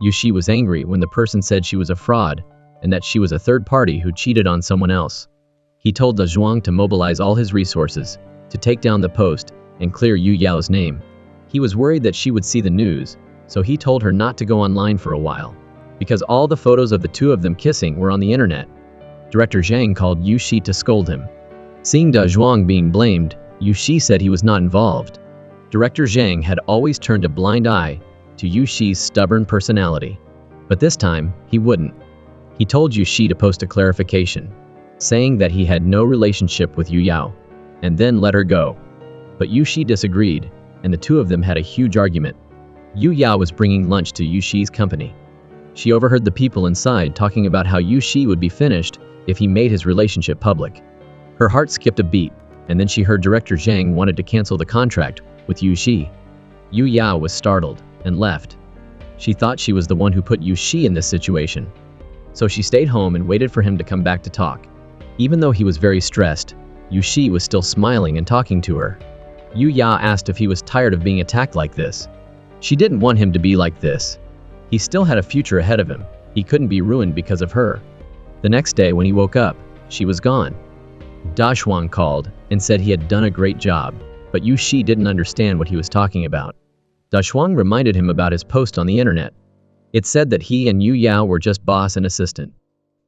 Yu Shi was angry when the person said she was a fraud and that she was a third party who cheated on someone else. He told De Zhuang to mobilize all his resources to take down the post and clear Yu Yao's name. He was worried that she would see the news, so he told her not to go online for a while, because all the photos of the two of them kissing were on the internet. Director Zhang called Yu Shi to scold him. Seeing De Zhuang being blamed, Yu Shi said he was not involved. Director Zhang had always turned a blind eye to Yu Shi's stubborn personality, but this time, he wouldn't. He told Yu Shi to post a clarification, saying that he had no relationship with Yu Yao, and then let her go. But Yu Shi disagreed, and the two of them had a huge argument. Yu Yao was bringing lunch to Yu Shi's company. She overheard the people inside talking about how Yu Shi would be finished if he made his relationship public. Her heart skipped a beat, and then she heard Director Zhang wanted to cancel the contract with Yu Shi. Yu Yao was startled and left. She thought she was the one who put Yu Shi in this situation. So she stayed home and waited for him to come back to talk. Even though he was very stressed, Yu Shi was still smiling and talking to her. Yu Yao asked if he was tired of being attacked like this. She didn't want him to be like this. He still had a future ahead of him. He couldn't be ruined because of her. The next day when he woke up, she was gone. Da Shuang called and said he had done a great job, but Yu Shi didn't understand what he was talking about. Da Shuang reminded him about his post on the internet. It said that he and Yu Yao were just boss and assistant.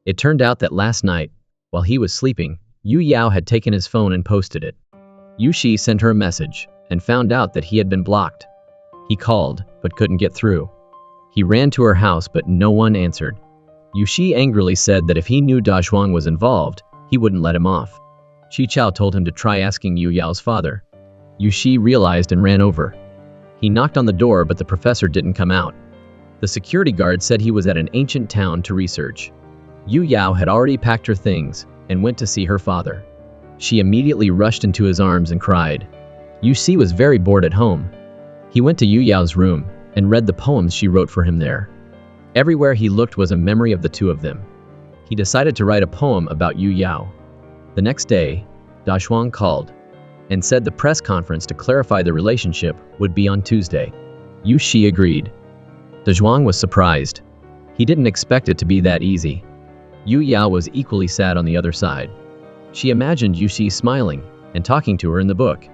It turned out that last night, while he was sleeping, Yu Yao had taken his phone and posted it. Yu Shi sent her a message and found out that he had been blocked. He called, but couldn't get through. He ran to her house, but no one answered. Yu Shi angrily said that if he knew Da Shuang was involved, he wouldn't let him off. Chi Chao told him to try asking Yu Yao's father. Yu Shi realized and ran over. He knocked on the door, but the professor didn't come out. The security guard said he was at an ancient town to research. Yu Yao had already packed her things and went to see her father. She immediately rushed into his arms and cried. Yu Shi was very bored at home. He went to Yu Yao's room and read the poems she wrote for him there. Everywhere he looked was a memory of the two of them. He decided to write a poem about Yu Yao. The next day, Da Shuang called and said the press conference to clarify the relationship would be on Tuesday. Yu Shi agreed. Da Shuang was surprised. He didn't expect it to be that easy. Yu Yao was equally sad on the other side. She imagined Yu Shi smiling and talking to her in the book.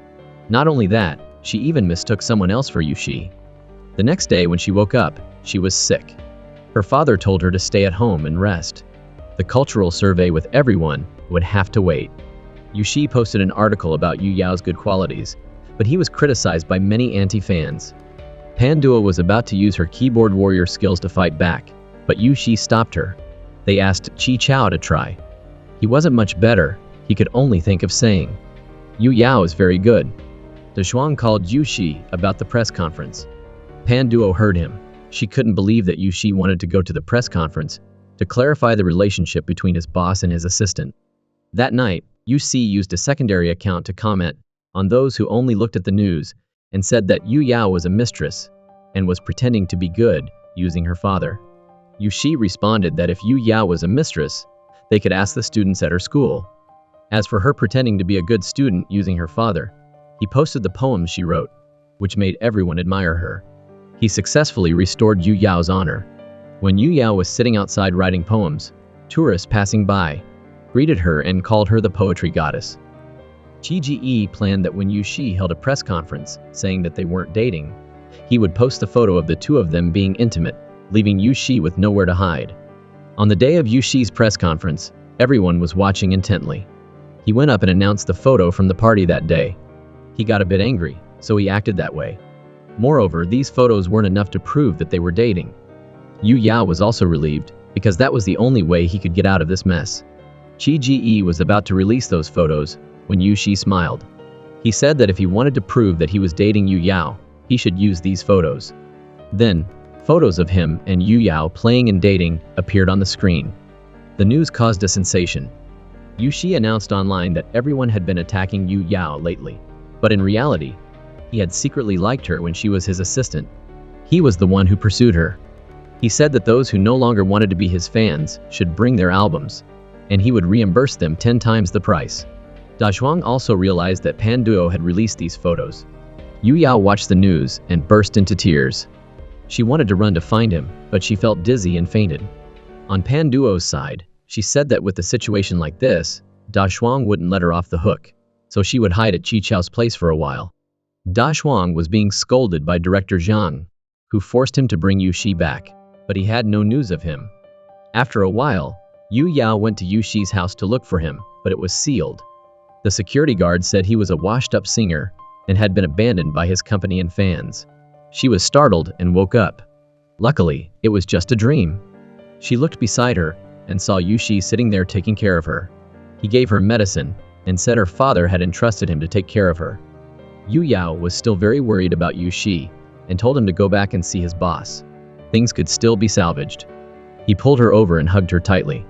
Not only that, she even mistook someone else for Yu Shi. The next day when she woke up, she was sick. Her father told her to stay at home and rest. The cultural survey with everyone would have to wait. Yu Shi posted an article about Yu Yao's good qualities, but he was criticized by many anti-fans. Pan Duo was about to use her keyboard warrior skills to fight back, but Yu Shi stopped her. They asked Chi Chao to try. He wasn't much better. He could only think of saying, Yu Yao is very good. De Shuang called Yu Shi about the press conference. Pan Duo heard him. She couldn't believe that Yu Shi wanted to go to the press conference to clarify the relationship between his boss and his assistant. That night, Yu Shi used a secondary account to comment on those who only looked at the news and said that Yu Yao was a mistress and was pretending to be good using her father. Yu Shi responded that if Yu Yao was a mistress, they could ask the students at her school. As for her pretending to be a good student using her father, he posted the poems she wrote, which made everyone admire her. He successfully restored Yu Yao's honor. When Yu Yao was sitting outside writing poems, tourists passing by greeted her and called her the poetry goddess. Qi Ji planned that when Yu Shi held a press conference saying that they weren't dating, he would post the photo of the two of them being intimate leaving Yu Shi with nowhere to hide. On the day of Yu Shi's press conference, everyone was watching intently. He went up and announced the photo from the party that day. He got a bit angry, so he acted that way. Moreover, these photos weren't enough to prove that they were dating. Yu Yao was also relieved, because that was the only way he could get out of this mess. Qi Ji was about to release those photos when Yu Shi smiled. He said that if he wanted to prove that he was dating Yu Yao, he should use these photos. Then, photos of him and Yu Yao playing and dating appeared on the screen. The news caused a sensation. Yu Shi announced online that everyone had been attacking Yu Yao lately, but in reality, he had secretly liked her when she was his assistant. He was the one who pursued her. He said that those who no longer wanted to be his fans should bring their albums, and he would reimburse them 10 times the price. Da Shuang also realized that Pan Duo had released these photos. Yu Yao watched the news and burst into tears. She wanted to run to find him, but she felt dizzy and fainted. On Pan Duo's side, she said that with a situation like this, Da Shuang wouldn't let her off the hook, so she would hide at Chi Chao's place for a while. Da Shuang was being scolded by director Zhang, who forced him to bring Yu Shi back, but he had no news of him. After a while, Yu Yao went to Yu Shi's house to look for him, but it was sealed. The security guard said he was a washed-up singer and had been abandoned by his company and fans. She was startled and woke up. Luckily, it was just a dream. She looked beside her and saw Yu Shi sitting there taking care of her. He gave her medicine and said her father had entrusted him to take care of her. Yu Yao was still very worried about Yu Shi and told him to go back and see his boss. Things could still be salvaged. He pulled her over and hugged her tightly.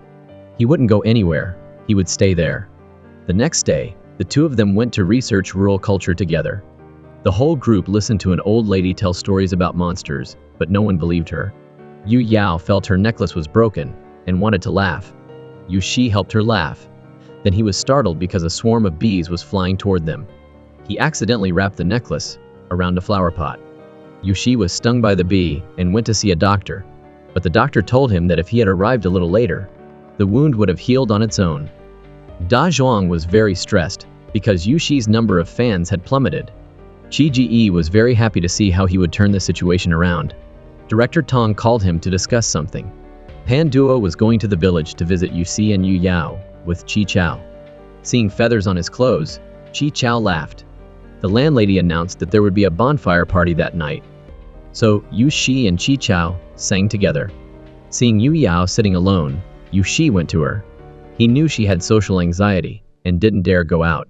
He wouldn't go anywhere. He would stay there. The next day, the two of them went to research rural culture together. The whole group listened to an old lady tell stories about monsters, but no one believed her. Yu Yao felt her necklace was broken and wanted to laugh. Yu Shi helped her laugh. Then he was startled because a swarm of bees was flying toward them. He accidentally wrapped the necklace around a flower pot. Yu Shi was stung by the bee and went to see a doctor, but the doctor told him that if he had arrived a little later, the wound would have healed on its own. Da Zhuang was very stressed because Yu Shi's number of fans had plummeted. Qi Ji was very happy to see how he would turn the situation around. Director Tong called him to discuss something. Pan Duo was going to the village to visit Yu Xi and Yu Yao with Chi Chao. Seeing feathers on his clothes, Chi Chao laughed. The landlady announced that there would be a bonfire party that night. So Yu Shi and Chi Chao sang together. Seeing Yu Yao sitting alone, Yu Shi went to her. He knew she had social anxiety and didn't dare go out.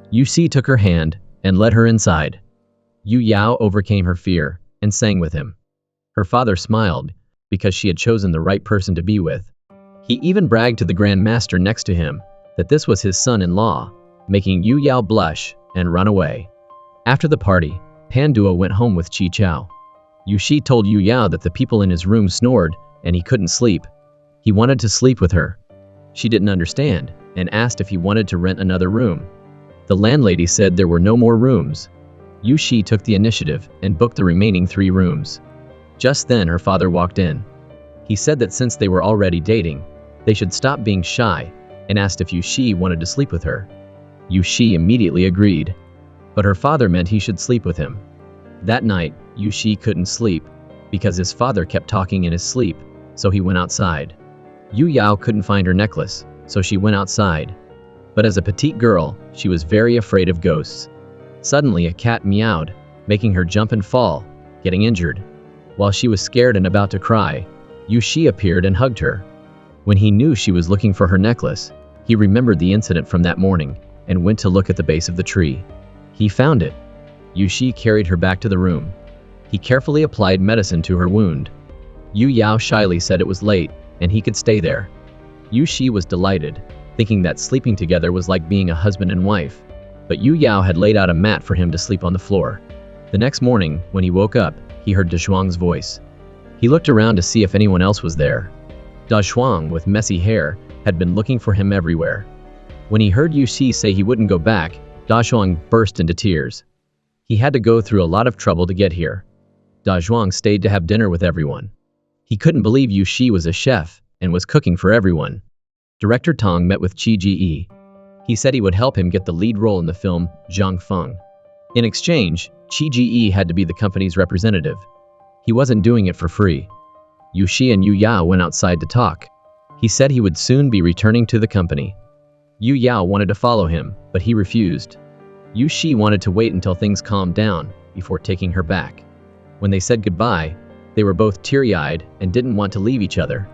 Yu Shi took her hand and led her inside. Yu Yao overcame her fear and sang with him. Her father smiled because she had chosen the right person to be with. He even bragged to the Grand Master next to him that this was his son-in-law, making Yu Yao blush and run away. After the party, Pan Duo went home with Chi Chao. Yu Shi told Yu Yao that the people in his room snored and he couldn't sleep. He wanted to sleep with her. She didn't understand and asked if he wanted to rent another room. The landlady said there were no more rooms. Yu Shi took the initiative and booked the remaining 3 rooms. Just then her father walked in. He said that since they were already dating, they should stop being shy and asked if Yu Shi wanted to sleep with her. Yu Shi immediately agreed, but her father meant he should sleep with him. That night, Yu Shi couldn't sleep because his father kept talking in his sleep, so he went outside. Yu Yao couldn't find her necklace, so she went outside. But as a petite girl, she was very afraid of ghosts. Suddenly a cat meowed, making her jump and fall, getting injured. While she was scared and about to cry, Yu Shi appeared and hugged her. When he knew she was looking for her necklace, he remembered the incident from that morning and went to look at the base of the tree. He found it. Yu Shi carried her back to the room. He carefully applied medicine to her wound. Yu Yao shyly said it was late and he could stay there. Yu Shi was delighted, thinking that sleeping together was like being a husband and wife. But Yu Yao had laid out a mat for him to sleep on the floor. The next morning, when he woke up, he heard Da Shuang's voice. He looked around to see if anyone else was there. Da Shuang, with messy hair, had been looking for him everywhere. When he heard Yu Shi say he wouldn't go back, Da Shuang burst into tears. He had to go through a lot of trouble to get here. Da Shuang stayed to have dinner with everyone. He couldn't believe Yu Shi was a chef and was cooking for everyone. Director Tong met with Qi Ji. He said he would help him get the lead role in the film Zhang Feng. In exchange, Qi Ji had to be the company's representative. He wasn't doing it for free. Yu Shi and Yu Yao went outside to talk. He said he would soon be returning to the company. Yu Yao wanted to follow him, but he refused. Yu Shi wanted to wait until things calmed down before taking her back. When they said goodbye, they were both teary-eyed and didn't want to leave each other.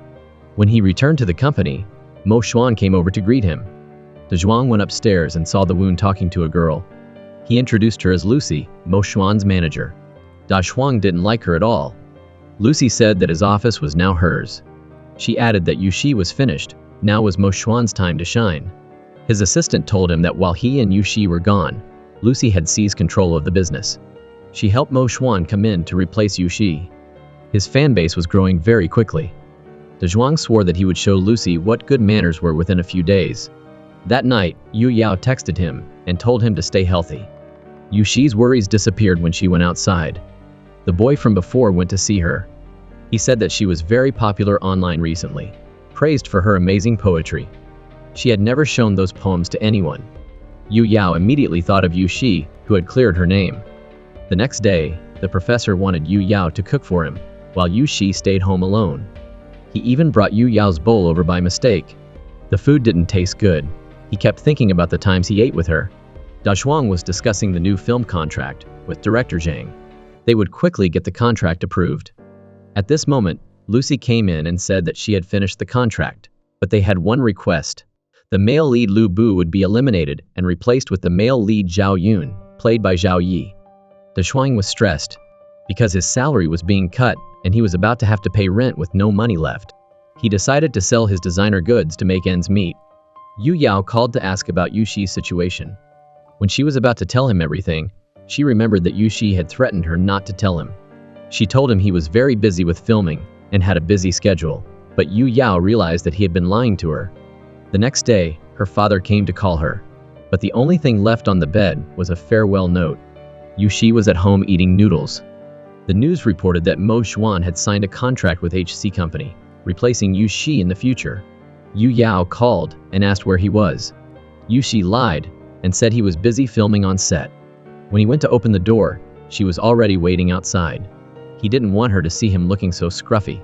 When he returned to the company, Mo Xuan came over to greet him. De Zhuang went upstairs and saw the Woon talking to a girl. He introduced her as Lucy, Mo Xuan's manager. Da Zhuang didn't like her at all. Lucy said that his office was now hers. She added that Yu Shi was finished, now was Mo Xuan's time to shine. His assistant told him that while he and Yu Shi were gone, Lucy had seized control of the business. She helped Mo Xuan come in to replace Yu Shi. His fan base was growing very quickly. De Zhuang swore that he would show Lucy what good manners were within a few days. That night, Yu Yao texted him and told him to stay healthy. Yu Shi's worries disappeared when she went outside. The boy from before went to see her. He said that she was very popular online recently, praised for her amazing poetry. She had never shown those poems to anyone. Yu Yao immediately thought of Yu Shi, who had cleared her name. The next day, the professor wanted Yu Yao to cook for him, while Yu Shi stayed home alone. He even brought Yu Yao's bowl over by mistake. The food didn't taste good. He kept thinking about the times he ate with her. Da Zhuang was discussing the new film contract with director Zhang. They would quickly get the contract approved. At this moment, Lucy came in and said that she had finished the contract, but they had one request. The male lead Lu Bu would be eliminated and replaced with the male lead Zhao Yun, played by Zhao Yi. De Zhuang was stressed, because his salary was being cut and he was about to have to pay rent with no money left. He decided to sell his designer goods to make ends meet. Yu Yao called to ask about Yu Shi's situation. When she was about to tell him everything, she remembered that Yu Shi had threatened her not to tell him. She told him he was very busy with filming and had a busy schedule, but Yu Yao realized that he had been lying to her. The next day, her father came to call her, but the only thing left on the bed was a farewell note. Yu Shi was at home eating noodles. The news reported that Mo Xuan had signed a contract with HC Company, replacing Yu Shi in the future. Yu Yao called and asked where he was. Yu Shi lied and said he was busy filming on set. When he went to open the door, she was already waiting outside. He didn't want her to see him looking so scruffy.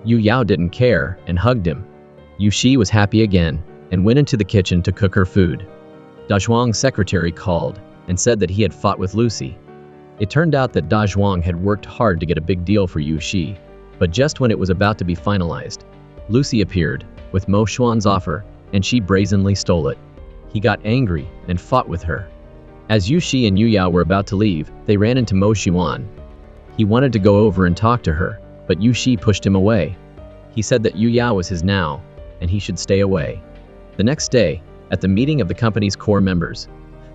Yu Yao didn't care and hugged him. Yu Shi was happy again and went into the kitchen to cook her food. Da Zhuang's secretary called and said that he had fought with Lucy. It turned out that Da Zhuang had worked hard to get a big deal for Yu Shi, but just when it was about to be finalized, Lucy appeared with Mo Xuan's offer, and she brazenly stole it. He got angry and fought with her. As Yu Shi and Yu Yao were about to leave, they ran into Mo Xuan. He wanted to go over and talk to her, but Yu Shi pushed him away. He said that Yu Yao was his now, and he should stay away. The next day, at the meeting of the company's core members,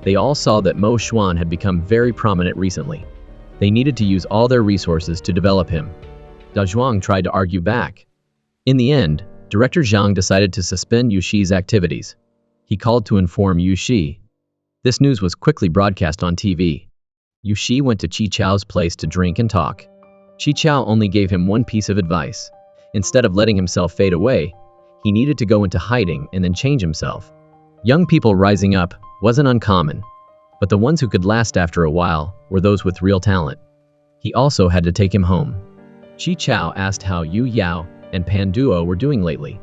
they all saw that Mo Xuan had become very prominent recently. They needed to use all their resources to develop him. Da Zhuang tried to argue back. In the end, Director Zhang decided to suspend Yu Shi's activities. He called to inform Yu Shi. This news was quickly broadcast on TV. Yu Shi went to Qi Chao's place to drink and talk. Qi Chao only gave him one piece of advice. Instead of letting himself fade away, he needed to go into hiding and then change himself. Young people rising up wasn't uncommon, but the ones who could last after a while were those with real talent. He also had to take him home. Qi Chao asked how Yu Yao and Pan Duo were doing lately.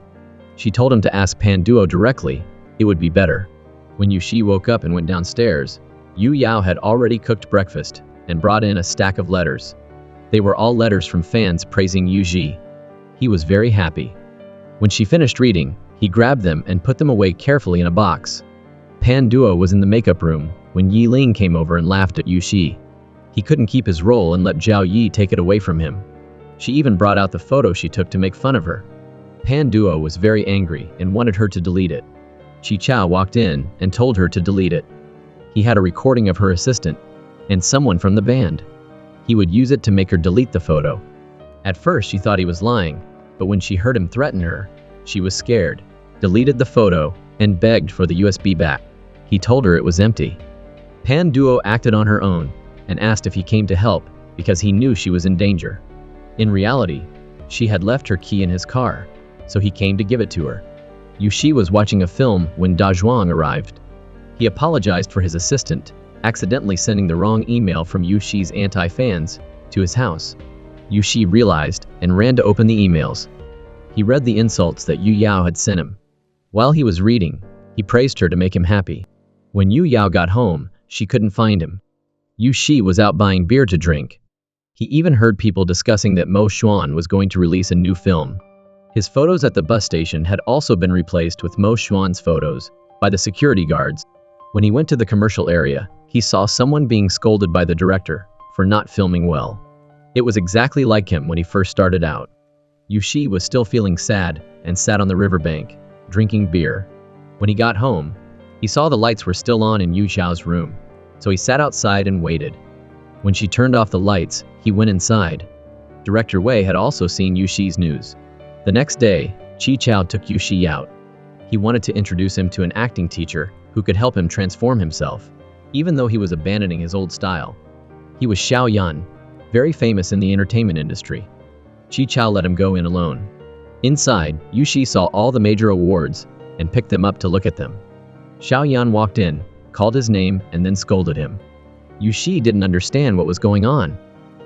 She told him to ask Pan Duo directly, it would be better. When Yu Shi woke up and went downstairs, Yu Yao had already cooked breakfast and brought in a stack of letters. They were all letters from fans praising Yu Shi. He was very happy. When she finished reading, he grabbed them and put them away carefully in a box. Pan Duo was in the makeup room when Yi Ling came over and laughed at Yu Shi. He couldn't keep his role and let Zhao Yi take it away from him. She even brought out the photo she took to make fun of her. Pan Duo was very angry and wanted her to delete it. Qi Chao walked in and told her to delete it. He had a recording of her assistant and someone from the band. He would use it to make her delete the photo. At first she thought he was lying, but when she heard him threaten her, she was scared, deleted the photo, and begged for the USB back. He told her it was empty. Pan Duo acted on her own and asked if he came to help because he knew she was in danger. In reality, she had left her key in his car, so he came to give it to her. Yu Shi was watching a film when Da Zhuang arrived. He apologized for his assistant accidentally sending the wrong email from Yu Shi's anti-fans to his house. Yu Shi realized and ran to open the emails. He read the insults that Yu Yao had sent him. While he was reading, he praised her to make him happy. When Yu Yao got home, she couldn't find him. Yu Shi was out buying beer to drink. He even heard people discussing that Mo Xuan was going to release a new film. His photos at the bus station had also been replaced with Mo Xuan's photos by the security guards. When he went to the commercial area, he saw someone being scolded by the director for not filming well. It was exactly like him when he first started out. Yu Shi was still feeling sad and sat on the riverbank, drinking beer. When he got home, he saw the lights were still on in Yu Xiao's room, so he sat outside and waited. When she turned off the lights, he went inside. Director Wei had also seen Yu Shi's news. The next day, Chi Chao took Yu Shi out. He wanted to introduce him to an acting teacher who could help him transform himself, even though he was abandoning his old style. He was Xiao Yan, very famous in the entertainment industry. Chi Chao let him go in alone. Inside, Yu Shi saw all the major awards and picked them up to look at them. Xiao Yan walked in, called his name, and then scolded him. Yu Shi didn't understand what was going on.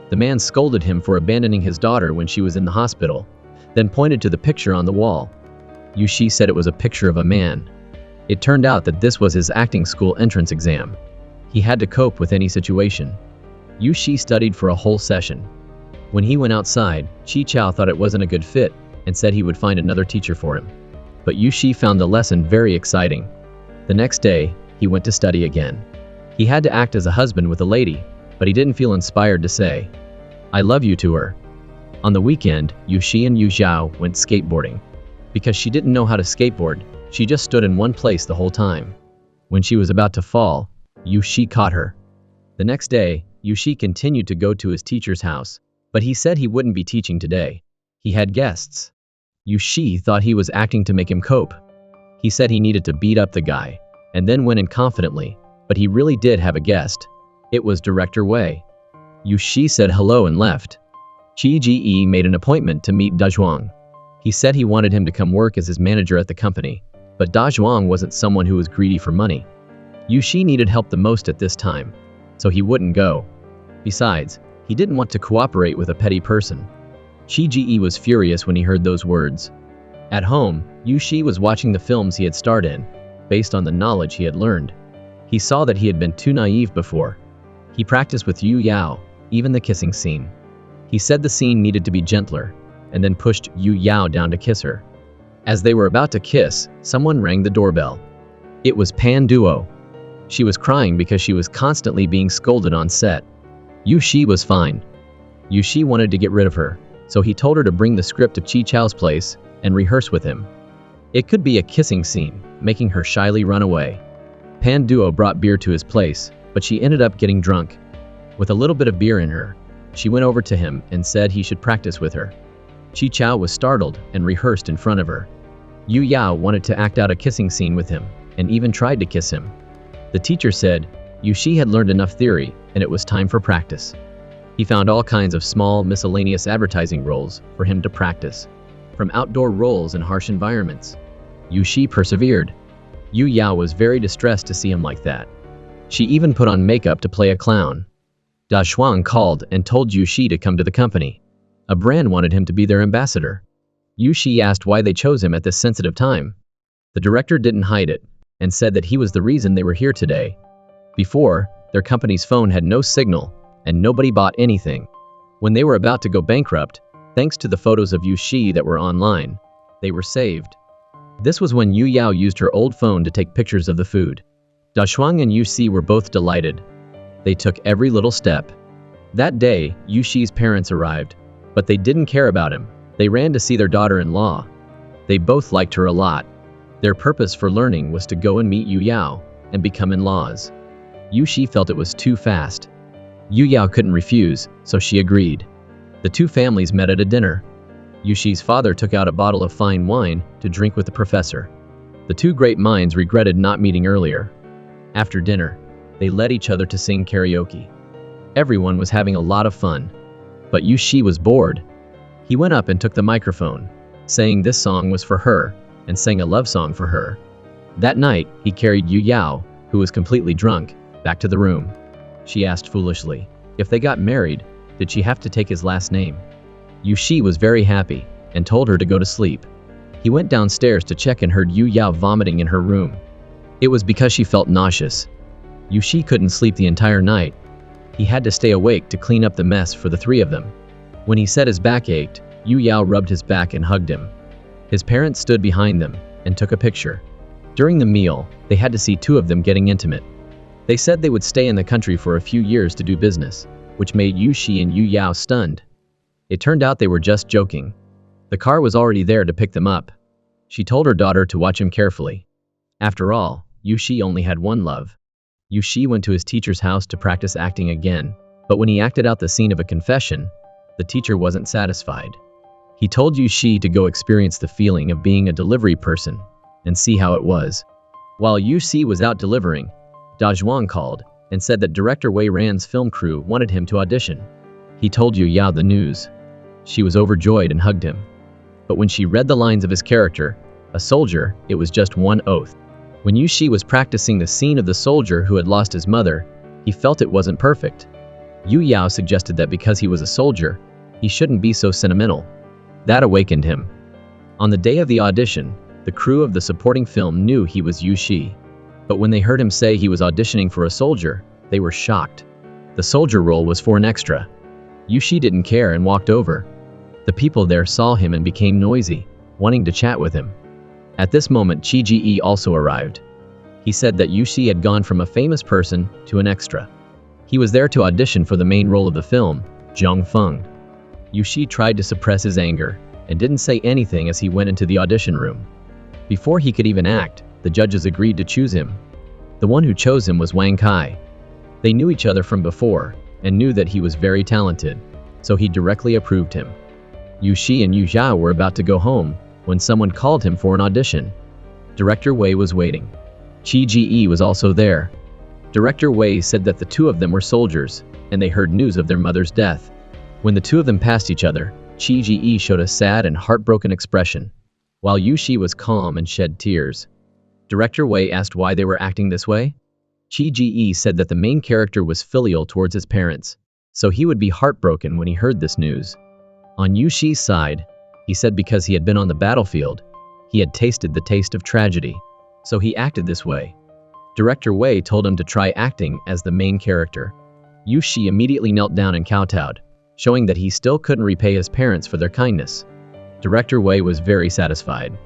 The man scolded him for abandoning his daughter when she was in the hospital, then pointed to the picture on the wall. Yu Shi said it was a picture of a man. It turned out that this was his acting school entrance exam. He had to cope with any situation. Yu Shi studied for a whole session. When he went outside, Chi Chao thought it wasn't a good fit and said he would find another teacher for him. But Yu Shi found the lesson very exciting. The next day, he went to study again. He had to act as a husband with a lady, but he didn't feel inspired to say, "I love you" to her. On the weekend, Yu Shi and Yu Xiao went skateboarding. Because she didn't know how to skateboard, she just stood in one place the whole time. When she was about to fall, Yu Shi caught her. The next day, Yu Shi continued to go to his teacher's house, but he said he wouldn't be teaching today. He had guests. Yu Shi thought he was acting to make him cope. He said he needed to beat up the guy, and then went in confidently, but he really did have a guest. It was Director Wei. Yu Shi said hello and left. Qi Ji made an appointment to meet Da Zhuang. He said he wanted him to come work as his manager at the company, but Da Zhuang wasn't someone who was greedy for money. Yu Shi needed help the most at this time, so he wouldn't go. Besides, he didn't want to cooperate with a petty person. Qi Ji was furious when he heard those words. At home, Yu Shi was watching the films he had starred in, based on the knowledge he had learned. He saw that he had been too naive before. He practiced with Yu Yao, even the kissing scene. He said the scene needed to be gentler, and then pushed Yu Yao down to kiss her. As they were about to kiss, someone rang the doorbell. It was Pan Duo. She was crying because she was constantly being scolded on set. Yu Shi was fine. Yu Shi wanted to get rid of her, so he told her to bring the script to Chi Chao's place and rehearse with him. It could be a kissing scene, making her shyly run away. Pan Duo brought beer to his place, but she ended up getting drunk. With a little bit of beer in her, she went over to him and said he should practice with her. Chi Chao was startled and rehearsed in front of her. Yu Yao wanted to act out a kissing scene with him, and even tried to kiss him. The teacher said Yu Shi had learned enough theory, and it was time for practice. He found all kinds of small, miscellaneous advertising roles for him to practice, from outdoor roles in harsh environments. Yu Shi persevered. Yu Yao was very distressed to see him like that. She even put on makeup to play a clown. Da Zhuang called and told Yu Shi to come to the company. A brand wanted him to be their ambassador. Yu Shi asked why they chose him at this sensitive time. The director didn't hide it, and said that he was the reason they were here today. Before, their company's phone had no signal, and nobody bought anything. When they were about to go bankrupt, thanks to the photos of Yu Shi that were online, they were saved. This was when Yu Yao used her old phone to take pictures of the food. Da Zhuang and Yu Shi were both delighted. They took every little step. That day, Yu Shi's parents arrived, but they didn't care about him. They ran to see their daughter-in-law. They both liked her a lot. Their purpose for learning was to go and meet Yu Yao and become in-laws. Yu Shi felt it was too fast. Yu Yao couldn't refuse, so she agreed. The two families met at a dinner. Yu Shi's father took out a bottle of fine wine to drink with the professor. The two great minds regretted not meeting earlier. After dinner, they led each other to sing karaoke. Everyone was having a lot of fun, but Yu Shi was bored. He went up and took the microphone, saying this song was for her, and sang a love song for her. That night, he carried Yu Yao, who was completely drunk, back to the room. She asked foolishly, if they got married, did she have to take his last name? Yushi was very happy and told her to go to sleep. He went downstairs to check and heard Yu Yao vomiting in her room. It was because she felt nauseous. Yushi couldn't sleep the entire night. He had to stay awake to clean up the mess for the three of them. When he said his back ached, Yu Yao rubbed his back and hugged him. His parents stood behind them and took a picture. During the meal, they had to see two of them getting intimate. They said they would stay in the country for a few years to do business, which made Yushi and Yu Yao stunned. It turned out they were just joking. The car was already there to pick them up. She told her daughter to watch him carefully. After all, Yushi only had one love. Yushi went to his teacher's house to practice acting again, but when he acted out the scene of a confession, the teacher wasn't satisfied. He told Yushi to go experience the feeling of being a delivery person and see how it was. While Yushi was out delivering, Dazhuang called and said that director Wei Ran's film crew wanted him to audition. He told Yu Yao the news. She was overjoyed and hugged him. But when she read the lines of his character, a soldier, it was just one oath. When Yushi was practicing the scene of the soldier who had lost his mother, he felt it wasn't perfect. Yu Yao suggested that because he was a soldier, he shouldn't be so sentimental. That awakened him. On the day of the audition, the crew of the supporting film knew he was Yushi. But when they heard him say he was auditioning for a soldier, they were shocked. The soldier role was for an extra. Yushi didn't care and walked over. The people there saw him and became noisy, wanting to chat with him. At this moment, Qi Ji also arrived. He said that Yushi had gone from a famous person to an extra. He was there to audition for the main role of the film, Zhang Feng. Yushi tried to suppress his anger and didn't say anything as he went into the audition room. Before he could even act, the judges agreed to choose him. The one who chose him was Wang Kai. They knew each other from before and knew that he was very talented, so he directly approved him. Yushi and Yu Zhao were about to go home when someone called him for an audition. Director Wei was waiting. Qi Ji was also there. Director Wei said that the two of them were soldiers, and they heard news of their mother's death. When the two of them passed each other, Qi Ji showed a sad and heartbroken expression, while Yushi was calm and shed tears. Director Wei asked why they were acting this way. Qi Ji said that the main character was filial towards his parents, so he would be heartbroken when he heard this news. On Yushi's side, he said because he had been on the battlefield, he had tasted the taste of tragedy, so he acted this way. Director Wei told him to try acting as the main character. Yushi immediately knelt down and kowtowed, showing that he still couldn't repay his parents for their kindness. Director Wei was very satisfied.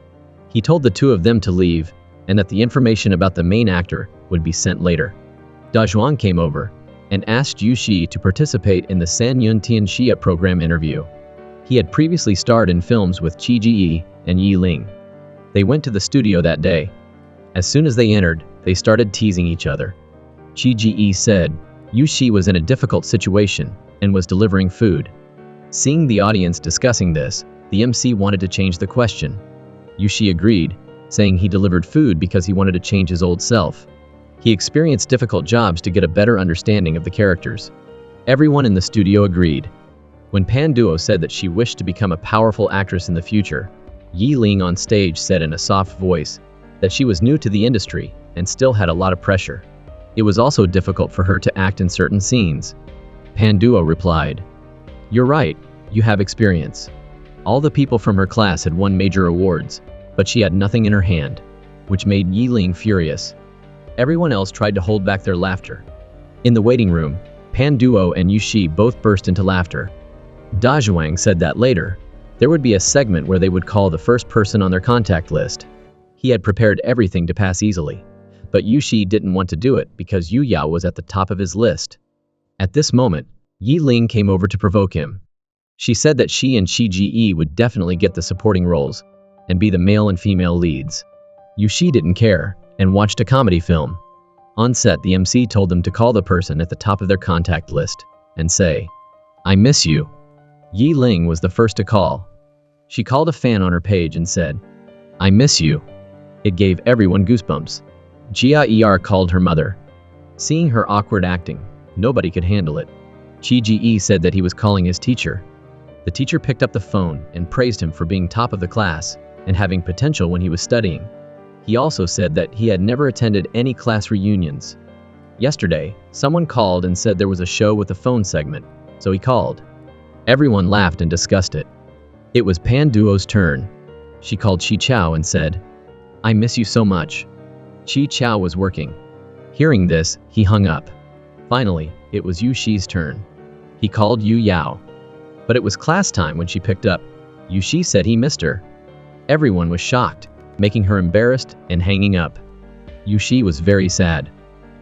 He told the two of them to leave, and that the information about the main actor would be sent later. Dazhuang came over and asked Yushi to participate in the San Yun Tian Xia program interview. He had previously starred in films with Qi Ji and Yi Ling. They went to the studio that day. As soon as they entered, they started teasing each other. Qi Ji said Yushi was in a difficult situation and was delivering food. Seeing the audience discussing this, the MC wanted to change the question. Yushi agreed, saying he delivered food because he wanted to change his old self. He experienced difficult jobs to get a better understanding of the characters. Everyone in the studio agreed. When Pan Duo said that she wished to become a powerful actress in the future, Yi Ling on stage said in a soft voice that she was new to the industry and still had a lot of pressure. It was also difficult for her to act in certain scenes. Pan Duo replied, "You're right, you have experience." All the people from her class had won major awards, but she had nothing in her hand, which made Yi Ling furious. Everyone else tried to hold back their laughter. In the waiting room, Pan Duo and Yushi both burst into laughter. Dazhuang said that later, there would be a segment where they would call the first person on their contact list. He had prepared everything to pass easily, but Yushi didn't want to do it because Yu Yao was at the top of his list. At this moment, Yi Ling came over to provoke him. She said that she and Qi Ji would definitely get the supporting roles and be the male and female leads. Yushi didn't care and watched a comedy film. On set, the MC told them to call the person at the top of their contact list and say, "I miss you." Yi Ling was the first to call. She called a fan on her page and said, "I miss you." It gave everyone goosebumps. Jia called her mother. Seeing her awkward acting, nobody could handle it. Qi Ji said that he was calling his teacher. The teacher picked up the phone and praised him for being top of the class and having potential when he was studying. He also said that he had never attended any class reunions. Yesterday, someone called and said there was a show with a phone segment, so he called. Everyone laughed and discussed it. It was Pan Duo's turn. She called Chi Chao and said, "I miss you so much." Chi Chao was working. Hearing this, he hung up. Finally, it was Yu Shi's turn. He called Yu Yao. But it was class time when she picked up. Yu Shi said he missed her. Everyone was shocked, making her embarrassed and hanging up. Yu Shi was very sad.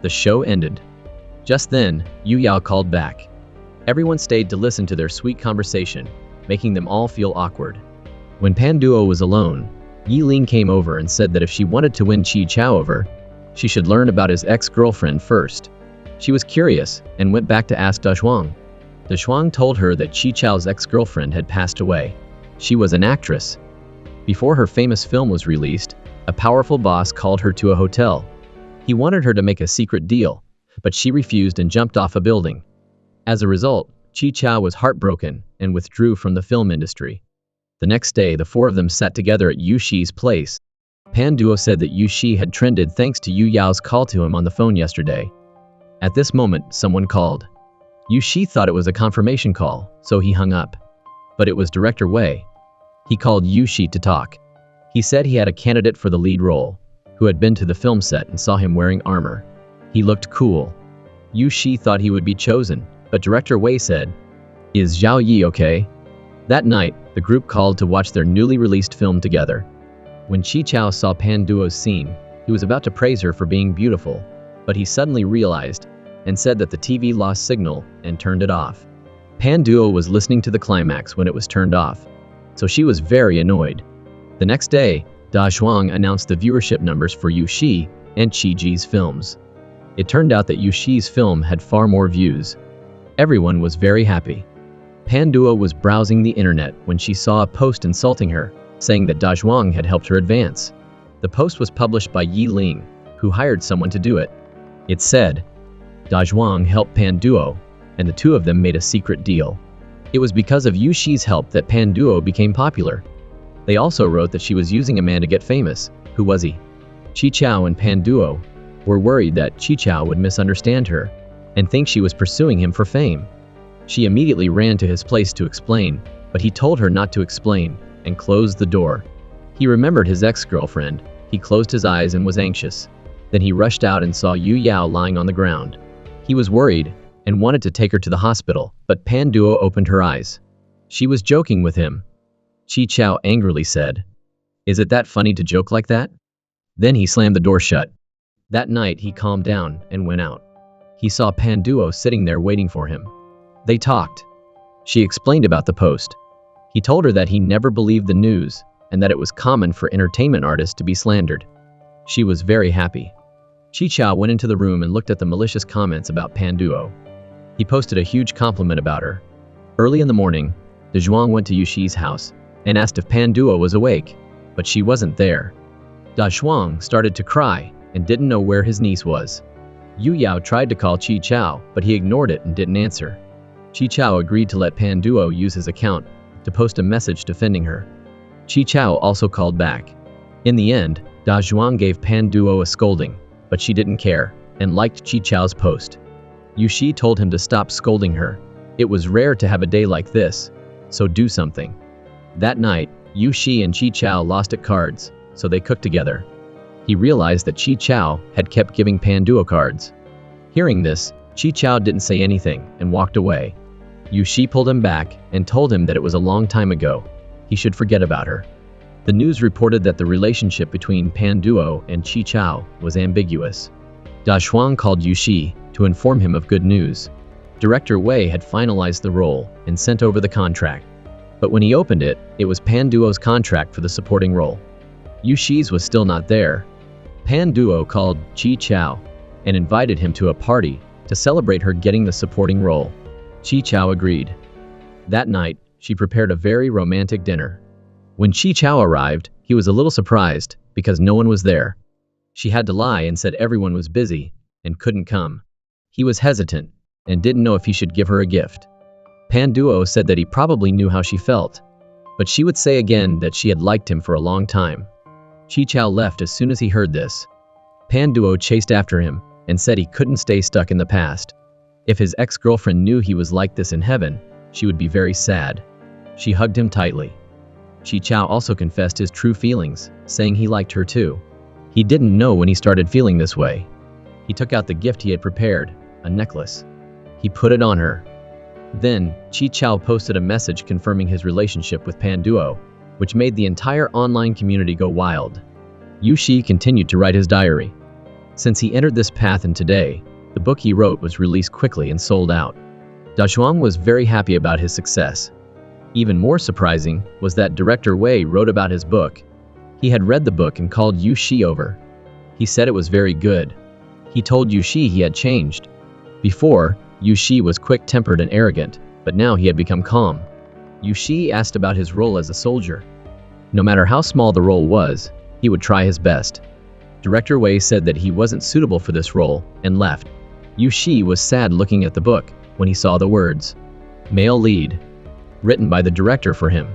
The show ended. Just then, Yu Yao called back. Everyone stayed to listen to their sweet conversation, making them all feel awkward. When Pan Duo was alone, Yi Ling came over and said that if she wanted to win Chi Chao over, she should learn about his ex-girlfriend first. She was curious and went back to ask Da Shuang. Da Shuang told her that Chi Chao's ex-girlfriend had passed away. She was an actress. Before her famous film was released, a powerful boss called her to a hotel. He wanted her to make a secret deal, but she refused and jumped off a building. As a result, Chi Chao was heartbroken and withdrew from the film industry. The next day, the four of them sat together at Yu Shi's place. Pan Duo said that Yu Shi had trended thanks to Yu Yao's call to him on the phone yesterday. At this moment, someone called. Yu Shi thought it was a confirmation call, so he hung up. But it was Director Wei. He called Yu Shi to talk. He said he had a candidate for the lead role, who had been to the film set and saw him wearing armor. He looked cool. Yu Shi thought he would be chosen, but Director Wei said, "Is Zhao Yi okay?" That night, the group called to watch their newly released film together. When Chi Chao saw Pan Duo's scene, he was about to praise her for being beautiful, but he suddenly realized and said that the TV lost signal and turned it off. Pan Duo was listening to the climax when it was turned off, so she was very annoyed. The next day, Da Shuang announced the viewership numbers for Yu Shi and Chi Ji's films. It turned out that Yu Shi's film had far more views. Everyone was very happy. Pan Duo was browsing the internet when she saw a post insulting her, saying that Da Shuang had helped her advance. The post was published by Yi Ling, who hired someone to do it. It said, Da Shuang helped Pan Duo, and the two of them made a secret deal. It was because of Yu Shi's help that Pan Duo became popular. They also wrote that she was using a man to get famous. Who was he? Chi Chao and Pan Duo were worried that Chi Chao would misunderstand her and think she was pursuing him for fame. She immediately ran to his place to explain, but he told her not to explain and closed the door. He remembered his ex-girlfriend. He closed his eyes and was anxious. Then he rushed out and saw Yu Yao lying on the ground. He was worried and wanted to take her to the hospital, but Pan Duo opened her eyes. She was joking with him. Chi Chao angrily said, "Is it that funny to joke like that?" Then he slammed the door shut. That night he calmed down and went out. He saw Pan Duo sitting there waiting for him. They talked. She explained about the post. He told her that he never believed the news and that it was common for entertainment artists to be slandered. She was very happy. Chi Chao went into the room and looked at the malicious comments about Pan Duo. He posted a huge compliment about her. Early in the morning, De Zhuang went to Yu Shi's house and asked if Pan Duo was awake, but she wasn't there. Da Shuang started to cry and didn't know where his niece was. Yu Yao tried to call Chi Chao, but he ignored it and didn't answer. Chi Chao agreed to let Pan Duo use his account to post a message defending her. Chi Chao also called back. In the end, Da Zhuang gave Pan Duo a scolding, but she didn't care and liked Chi Chao's post. Yu Shi told him to stop scolding her. It was rare to have a day like this, so do something. That night, Yu Shi and Chi Chao lost at cards, so they cooked together. He realized that Chi Chao had kept giving Pan Duo cards. Hearing this, Chi Chao didn't say anything and walked away. Yu Shi pulled him back and told him that it was a long time ago. He should forget about her. The news reported that the relationship between Pan Duo and Chi Chao was ambiguous. Da Shuang called Yu Shi to inform him of good news. Director Wei had finalized the role and sent over the contract. But when he opened it, it was Pan Duo's contract for the supporting role. Yu Shi's was still not there. Pan Duo called Chi Chao and invited him to a party to celebrate her getting the supporting role. Chi Chao agreed. That night, she prepared a very romantic dinner. When Chi Chao arrived, he was a little surprised because no one was there. She had to lie and said everyone was busy and couldn't come. He was hesitant and didn't know if he should give her a gift. Pan Duo said that he probably knew how she felt, but she would say again that she had liked him for a long time. Chi Chao left as soon as he heard this. Pan Duo chased after him and said he couldn't stay stuck in the past. If his ex-girlfriend knew he was like this in heaven, she would be very sad. She hugged him tightly. Chi Chao also confessed his true feelings, saying he liked her too. He didn't know when he started feeling this way. He took out the gift he had prepared, a necklace. He put it on her. Then, Chi Chao posted a message confirming his relationship with Pan Duo, which made the entire online community go wild. Yu Shi continued to write his diary. Since he entered this path and today, the book he wrote was released quickly and sold out. Da Zhuang was very happy about his success. Even more surprising was that director Wei wrote about his book. He had read the book and called Yu Shi over. He said it was very good. He told Yu Shi he had changed. Before, Yu Shi was quick-tempered and arrogant, but now he had become calm. Yu Shi asked about his role as a soldier. No matter how small the role was, he would try his best. Director Wei said that he wasn't suitable for this role and left. Yu Shi was sad looking at the book when he saw the words, "Male lead," written by the director for him.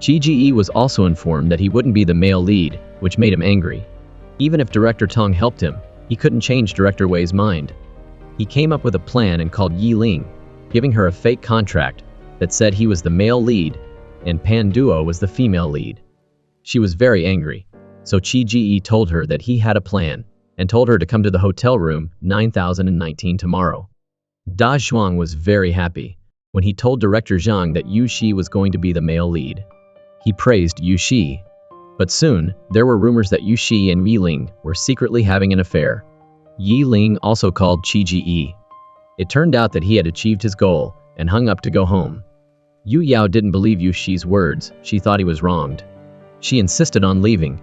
Chi Ge was also informed that he wouldn't be the male lead, which made him angry. Even if Director Tong helped him, he couldn't change Director Wei's mind. He came up with a plan and called Yi Ling, giving her a fake contract that said he was the male lead and Pan Duo was the female lead. She was very angry, so Chi Ge told her that he had a plan and told her to come to the hotel room 9019 tomorrow. Da Zhuang was very happy when he told Director Zhang that Yu Shi was going to be the male lead. He praised Yu Shi. But soon, there were rumors that Yu Shi and Yi Ling were secretly having an affair. Yi Ling also called Chi Ge. It turned out that he had achieved his goal and hung up to go home. Yu Yao didn't believe Yu Shi's words. She thought he was wronged. She insisted on leaving.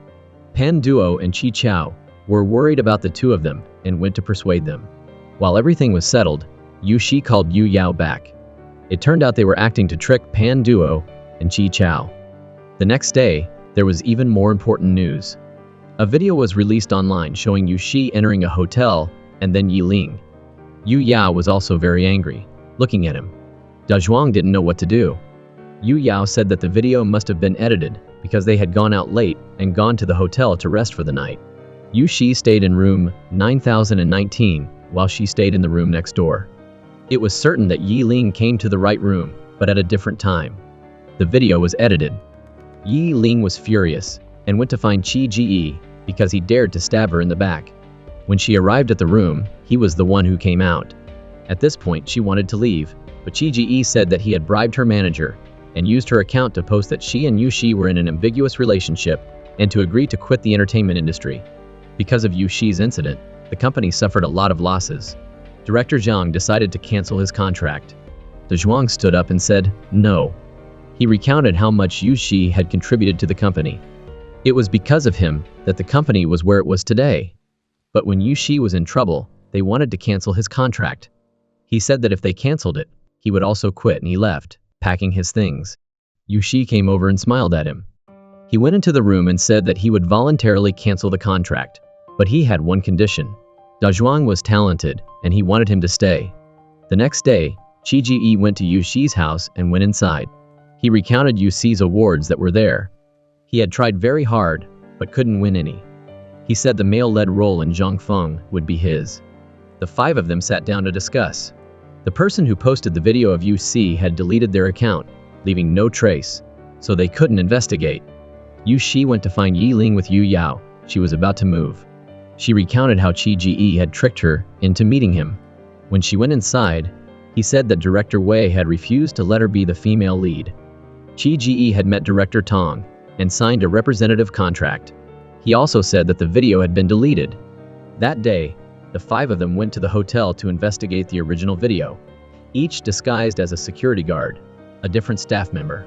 Pan Duo and Chi Chao were worried about the two of them and went to persuade them. While everything was settled, Yu Shi called Yu Yao back. It turned out they were acting to trick Pan Duo and Chi Chao. The next day, there was even more important news. A video was released online showing Yu Shi entering a hotel and then Yi Ling. Yu Yao was also very angry, looking at him. Da Zhuang didn't know what to do. Yu Yao said that the video must have been edited because they had gone out late and gone to the hotel to rest for the night. Yu Shi stayed in room 9019 while she stayed in the room next door. It was certain that Yi Ling came to the right room, but at a different time. The video was edited. Yi Ling was furious and went to find Chi Ge because he dared to stab her in the back. When she arrived at the room, he was the one who came out. At this point, she wanted to leave, but Chi Ge said that he had bribed her manager and used her account to post that she and Yu Shi were in an ambiguous relationship and to agree to quit the entertainment industry. Because of Yu Shi's incident, the company suffered a lot of losses. Director Zhang decided to cancel his contract. Da Zhuang stood up and said, "No." He recounted how much Yu Shi had contributed to the company. It was because of him that the company was where it was today. But when Yu Shi was in trouble, they wanted to cancel his contract. He said that if they canceled it, he would also quit, and he left, packing his things. Yu Shi came over and smiled at him. He went into the room and said that he would voluntarily cancel the contract, but he had one condition. Da Zhuang was talented, and he wanted him to stay. The next day, Chi Ge went to Yu Shi's house and went inside. He recounted Yu Shi's awards that were there. He had tried very hard, but couldn't win any. He said the male-led role in Zhongfeng would be his. The five of them sat down to discuss. The person who posted the video of Yu Shi had deleted their account, leaving no trace, so they couldn't investigate. Yu Shi went to find Yi Ling with Yu Yao. She was about to move. She recounted how Chi Ge had tricked her into meeting him. When she went inside, he said that Director Wei had refused to let her be the female lead. Chi Ge had met Director Tong and signed a representative contract. He also said that the video had been deleted. That day, the five of them went to the hotel to investigate the original video, each disguised as a security guard, a different staff member.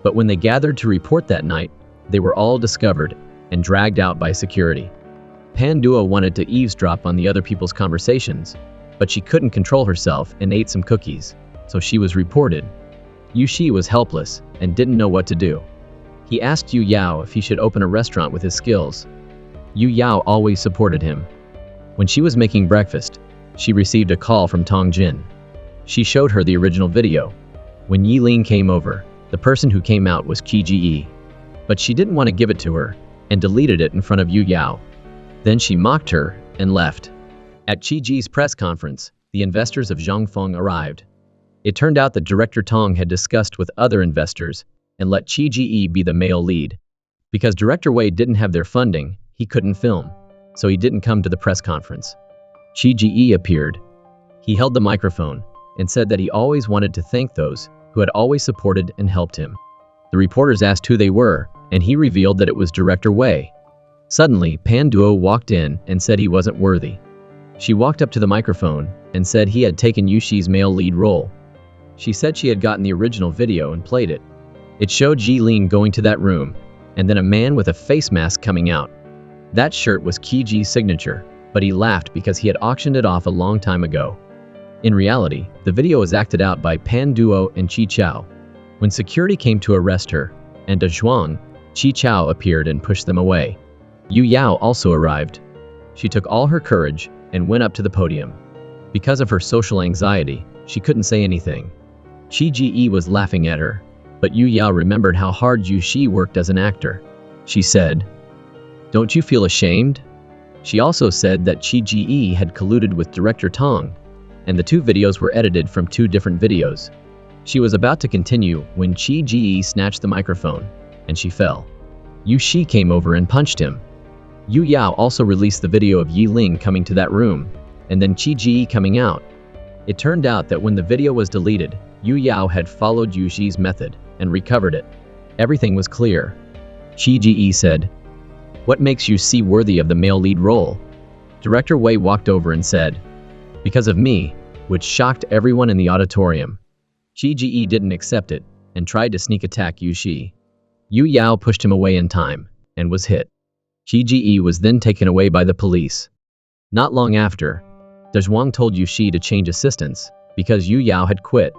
But when they gathered to report that night, they were all discovered and dragged out by security. Pan Duo wanted to eavesdrop on the other people's conversations, but she couldn't control herself and ate some cookies, so she was reported. Yu Shi was helpless and didn't know what to do. He asked Yu Yao if he should open a restaurant with his skills. Yu Yao always supported him. When she was making breakfast, she received a call from Tong Jin. She showed her the original video. When Yi Ling came over, the person who came out was Chi Ge. But she didn't want to give it to her and deleted it in front of Yu Yao. Then she mocked her and left. At Chi Ge's press conference, the investors of Zhongfeng arrived. It turned out that Director Tong had discussed with other investors and let Chi Ji be the male lead. Because Director Wei didn't have their funding, he couldn't film, so he didn't come to the press conference. Chi Ji appeared. He held the microphone and said that he always wanted to thank those who had always supported and helped him. The reporters asked who they were, and he revealed that it was Director Wei. Suddenly, Pan Duo walked in and said he wasn't worthy. She walked up to the microphone and said he had taken Yushi's male lead role. She said she had gotten the original video and played it. It showed Jilin going to that room, and then a man with a face mask coming out. That shirt was Kiji's signature, but he laughed because he had auctioned it off a long time ago. In reality, the video was acted out by Pan Duo and Chi Chao. When security came to arrest her, and De Zhuang, Chi Chao appeared and pushed them away. Yu Yao also arrived. She took all her courage and went up to the podium. Because of her social anxiety, she couldn't say anything. Chi Ji was laughing at her, but Yu Yao remembered how hard Yu Shi worked as an actor. She said, "Don't you feel ashamed?" She also said that Chi Ji had colluded with Director Tong, and the two videos were edited from two different videos. She was about to continue when Chi Ji snatched the microphone, and she fell. Yu Shi came over and punched him. Yu Yao also released the video of Yi Ling coming to that room, and then Chi Ji coming out. It turned out that when the video was deleted, Yu Yao had followed Yu Shi's method and recovered it. Everything was clear. Chi Ji said, "What makes Yu Shi worthy of the male lead role?" Director Wei walked over and said, "Because of me," which shocked everyone in the auditorium. Chi Ji didn't accept it and tried to sneak attack Yu Shi. Yu Yao pushed him away in time and was hit. Chi Ji was then taken away by the police. Not long after, De Zhuang told Yu Shi to change assistants because Yu Yao had quit.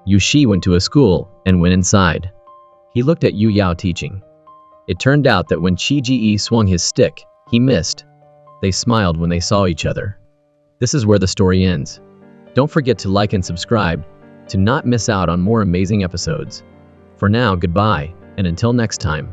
Yu Shi went to a school and went inside. He looked at Yu Yao teaching. It turned out that when Chi Ji swung his stick, he missed. They smiled when they saw each other. This is where the story ends. Don't forget to like and subscribe to not miss out on more amazing episodes. For now, goodbye, and until next time.